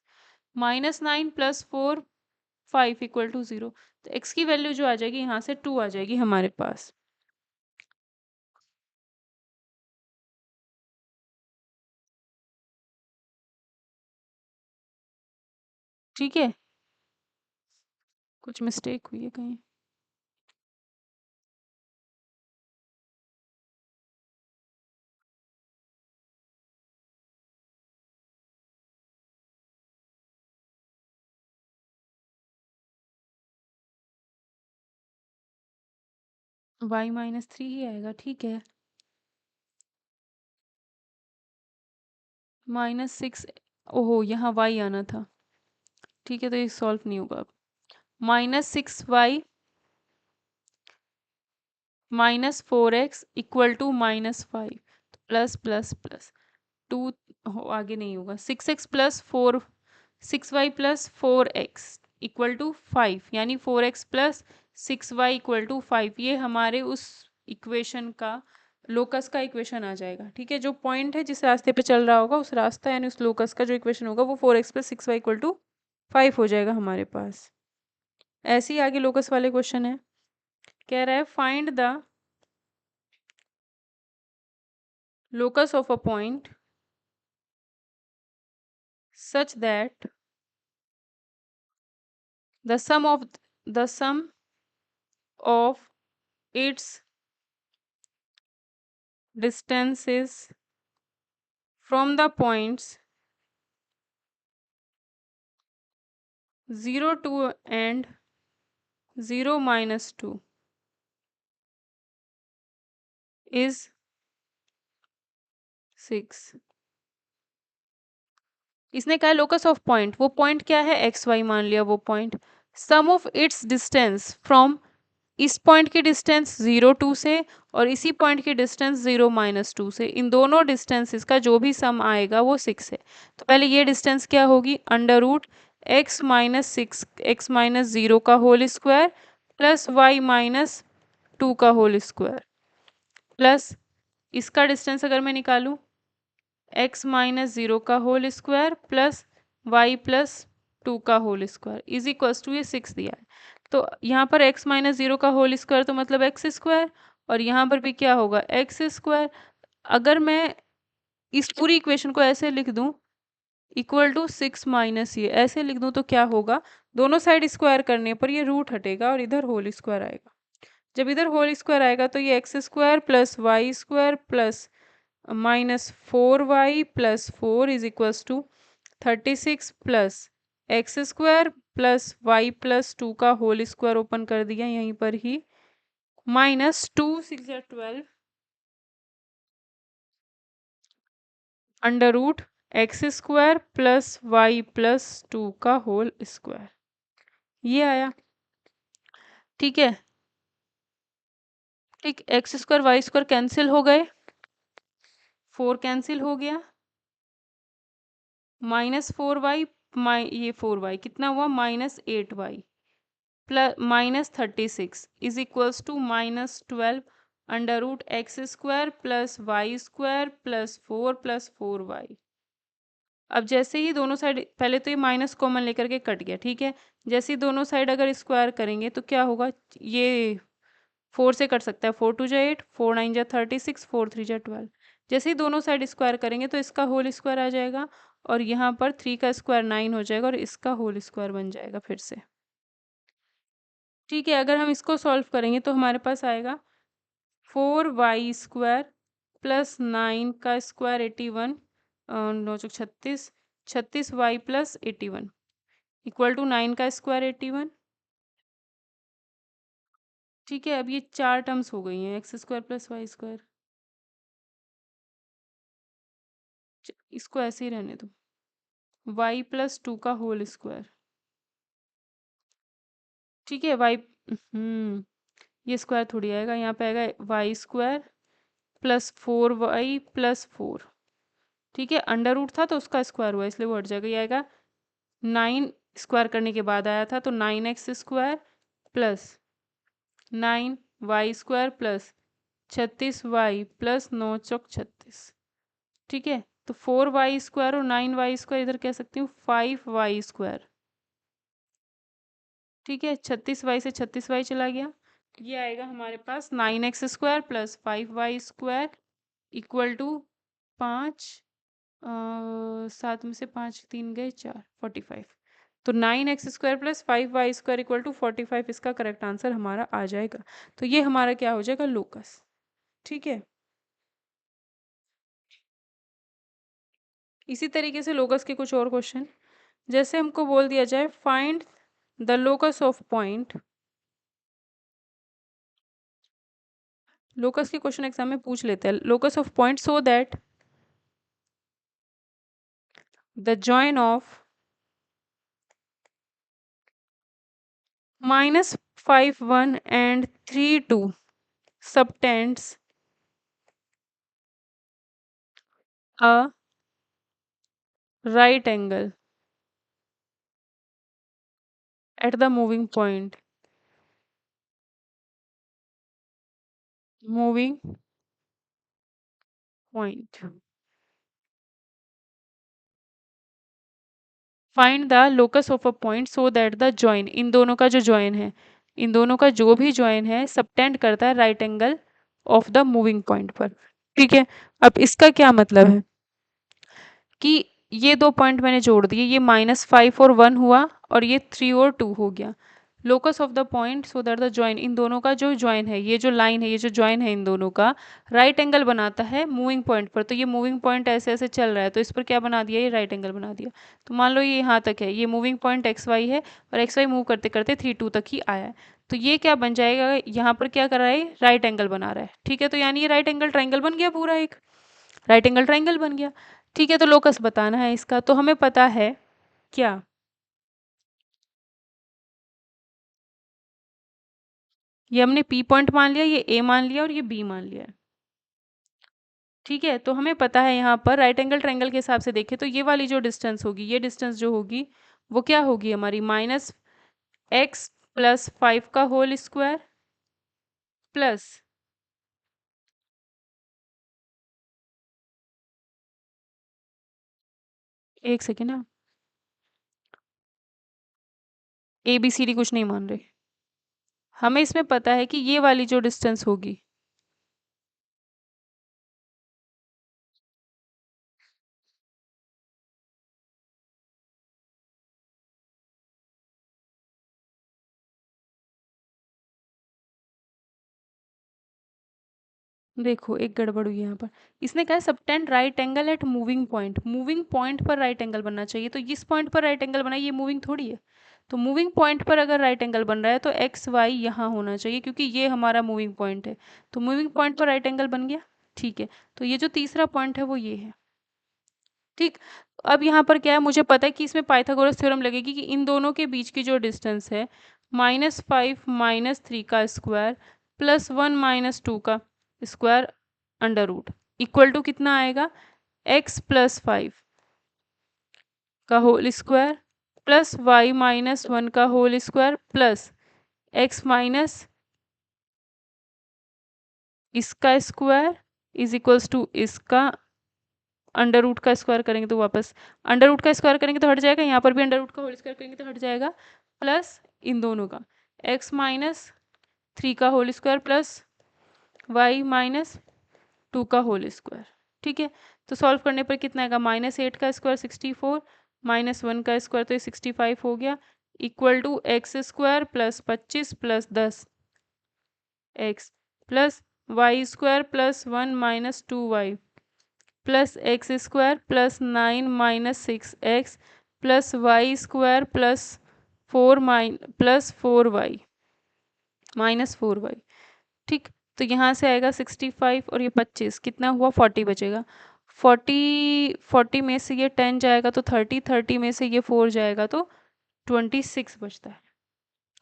-9 plus 4 5 equal to 0। तो x की वैल्यू जो आ जाएगी यहाँ से 2 आ जाएगी हमारे पास। ठीक है, कुछ मिस्टेक हुई है कहीं। y-3 ही आएगा। ठीक है, -6, ओहो यहाँ y आना था। ठीक है, तो ये सॉल्व नहीं होगा अब। -6y -4x equal to -5, plus plus plus 2 हो, आगे नहीं होगा। 6x plus 4, 6y plus 4x equal to 5, यानी 4x plus 6y equal to 5। ये हमारे उस इक्वेशन का, लोकस का इक्वेशन आ जाएगा। ठीक है, जो पॉइंट है जिस रास्ते पे चल रहा होगा उस रास्ता यानी उस लोकस का जो इक्वेशन होगा वो 4x plus 6y equal to 5 हो जाएगा हमारे पास। ऐसे ही आगे लोकस वाले क्वेश्चन है, कह रहा है find the locus of a point such that the sum of its distances from the points 0 2 and 0 -2 is 6। इसने कहा लोकस ऑफ पॉइंट, वो पॉइंट क्या है, एक्स वाई मान लिया वो point, sum of its distance from, इस पॉइंट की डिस्टेंस 0 2 से और इसी पॉइंट की डिस्टेंस 0 - 2 से, इन दोनों डिस्टेंसेस का जो भी सम आएगा वो 6 है। तो पहले ये डिस्टेंस क्या होगी, अंडर रूट x - 6 x - 0 का होल स्क्वायर प्लस y - 2 का होल स्क्वायर प्लस इसका डिस्टेंस अगर मैं निकालूं x - 0 का होल स्क्वायर प्लस y+2 का whole square is equals to, ये 6 दिया है। तो यहाँ पर x - 0 का होल स्क्वायर तो मतलब एक्स स्क्वायर, और यहाँ पर भी क्या होगा, एक्स स्क्वायर। अगर मैं इस पूरी इक्वेशन को ऐसे लिख दूं, इक्वल टू 6 माइनस ये ऐसे लिख दूं, तो क्या होगा, दोनों साइड स्क्वायर करने पर ये रूट हटेगा और इधर होल स्क्वायर आएगा। जब इधर होल स्क्वायर आएगा तो ये x square plus y square plus -4y+4 is equals to 36 plus x square plus y+2 का होल स्क्वायर ओपन कर दिया यहीं पर ही, -2 6 12 under root x square plus y+2 का होल स्क्वायर, ये आया। ठीक है, ठीक, x square y square cancel हो गए, 4 कैंसिल हो गया, -4y, ये 4y कितना हुआ, -8y plus -36 is equals to -12 under root x square plus y square plus 4+4y। अब जैसे ही दोनों साइड, पहले तो ये माइनस कॉमन लेकर के कट गया, ठीक है, जैसे ही दोनों साइड अगर स्क्वायर करेंगे तो क्या होगा, ये 4 से कट सकता है, 4 2 8, 4 9 36, 4 3 12। जैसे ही दोनों साइड स्क्वायर करेंगे तो इसका होल स्क्वायर आ जाएगा और यहाँ पर 3 का स्क्वायर 9 हो जाएगा और इसका होल स्क्वायर बन जाएगा फिर से। ठीक है, अगर हम इसको सॉल्व करेंगे तो हमारे पास आएगा 4y² प्लस 9 का स्क्वायर 81, 9 × 36, 36y+81 इक्वल टू 9 का स्क्वायर 81। ठीक है, अब ये 4 टर्म्स हो गई हैं, x square plus y square, इसको ऐसे ही रहने दो, y+2 का होल स्क्वायर। ठीक है, ये स्क्वायर थोड़ी आएगा, यहाँ पे आएगा y² प्लस 4y+4। ठीक है, अंडर रूट था तो उसका स्क्वायर हुआ इसलिए वो हट जाएगा, ये आएगा 9 स्क्वायर करने के बाद आया था तो 9x² plus 9y² plus 36y plus 9 × 36। ठीक है, तो 4y² और 9y² इधर कह सकती हूँ 5y²। ठीक है, 36y से 36y चला गया, ये आएगा हमारे पास 9x² plus 5y² equal to 5, 7 में से 5 3 गए 4, 45। तो 9x² plus 5y² equal to 45 इसका करेक्ट आंसर हमारा आ जाएगा। तो ये हमारा क्या हो जाएगा, लोकस। ठीक है, इसी तरीके से लोकस के कुछ और क्वेश्चन, जैसे हमको बोल दिया जाए find the locus of point, locus के क्वेश्चन एग्जाम में पूछ लेते हैं, locus of point so that the join of -5 1 and 3 2 subtends a right angle at the moving point, moving point, find the locus of a point so that the join, इन दोनों का जो जॉइन है, इन दोनों का जो भी जॉइन है सबटेंड करता है right angle of the moving point पर। ठीक है, अब इसका क्या मतलब है कि ये दो पॉइंट मैंने जोड़ दिए, ये -5 और 1 हुआ और ये 3 और 2 हो गया। Locus of the point so that the join, इन दोनों का जो जॉइन है, ये जो लाइन है, ये जो जॉइन है इन दोनों का राइट एंगल बनाता है मूविंग पॉइंट पर। तो ये मूविंग पॉइंट ऐसे ऐसे चल रहा है तो इस पर क्या बना दिया, ये राइट एंगल बना दिया। तो मान लो ये यहाँ तक है, ये मूविंग पॉइंट XY है और XY मूव करते करते 3 2 तक ही आया है। तो ये क्या बन जाएगा, यहाँ पर क्या कर रहा है, राइट एंगल बना रहा है। ठीक है, तो यानी ये राइट एंगल ट्राइंगल बन गया, पूरा एक राइट एंगल ट्राइंगल बन गया। ठीक है, तो लोकस बताना है इसका। तो हमें पता है क्या, ये हमने P पॉइंट मान लिया, ये A मान लिया और ये B मान लिया है। ठीक है, तो हमें पता है यहाँ पर राइट एंगल ट्रायंगल के हिसाब से देखें तो ये वाली जो डिस्टेंस होगी, ये डिस्टेंस जो होगी वो क्या होगी हमारी, -x+5 का होल स्क्वायर प्लस, एक सेकेंड ना, ABCD कुछ नहीं मान रहे, हमें इसमें पता है कि ये वाली जो डिस्टेंस होगी, देखो एक गड़बड़ हुई है यहाँ पर। इसने कहा subtended right angle at moving point, moving point पर राइट एंगल बनना चाहिए, तो इस पॉइंट पर राइट एंगल बना, ये मूविंग थोड़ी है। तो मूविंग पॉइंट पर अगर राइट एंगल बन रहा है तो एक्स वाई यहाँ होना चाहिए, क्योंकि ये हमारा मूविंग पॉइंट है। तो मूविंग पॉइंट पर राइट एंगल बन गया। ठीक है, तो ये जो तीसरा पॉइंट है वो ये है। ठीक, अब यहाँ पर क्या है, मुझे पता है कि इसमें पाइथागोरस थ्योरम लगेगी कि इन दोनों के बीच की जो डिस्टेंस है -5 -3 का स्क्वायर +1 -2 का square under root equal to कितना आएगा, x+5 का होल स्क्वायर +y-1 का whole square plus x minus इसका स्क्वायर इज इक्वल्स टू इसका अंडर रूट का स्क्वायर करेंगे तो वापस अंडर रूट का स्क्वायर करेंगे तो हट जाएगा, यहाँ पर भी अंडर रूट का होल स्क्वायर करेंगे तो हट जाएगा, प्लस इन दोनों का x-3 का होल स्क्वायर प्लस y-2 का होल स्क्वायर। ठीक है, तो सॉल्व करने पर कितना आएगा, -8 का स्क्वायर 64, -1 का स्क्वायर तो ये 65 हो गया, equal to x² plus 25 plus 10 x plus y² plus 1 -2y plus x² plus 9 -6x plus y² plus 4y -4y। ठीक, तो यहाँ से आएगा 65 और ये 25, कितना हुआ 40 बचेगा। 40 में से ये 10 जाएगा तो 30 में से ये 4 जाएगा तो 26 बचता है।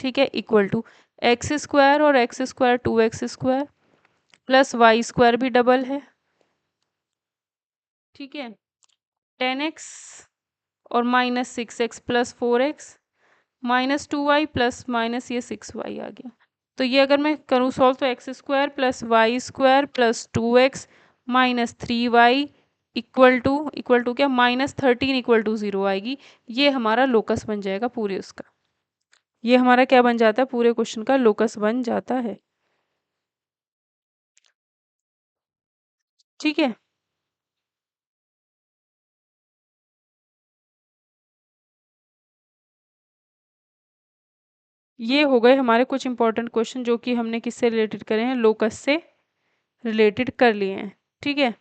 ठीक है, इक्वल टू x² और x² 2x² प्लस y² भी डबल है। ठीक है, 10x और -6x plus 4x -2y plus minus ये 6y आ गया। तो ये अगर मैं करूँ सॉल्व तो x² plus y² plus 2x -3y equal to क्या, -13 इक्वल टू 0 आएगी। ये हमारा लोकस बन जाएगा पूरे उसका, ये हमारा क्या बन जाता है, पूरे क्वेश्चन का लोकस बन जाता है। ठीक है, ये हो गए हमारे कुछ इंपॉर्टेंट क्वेश्चन जो कि हमने किससे रिलेटेड करे हैं, लोकस से रिलेटेड कर लिए हैं। ठीक है।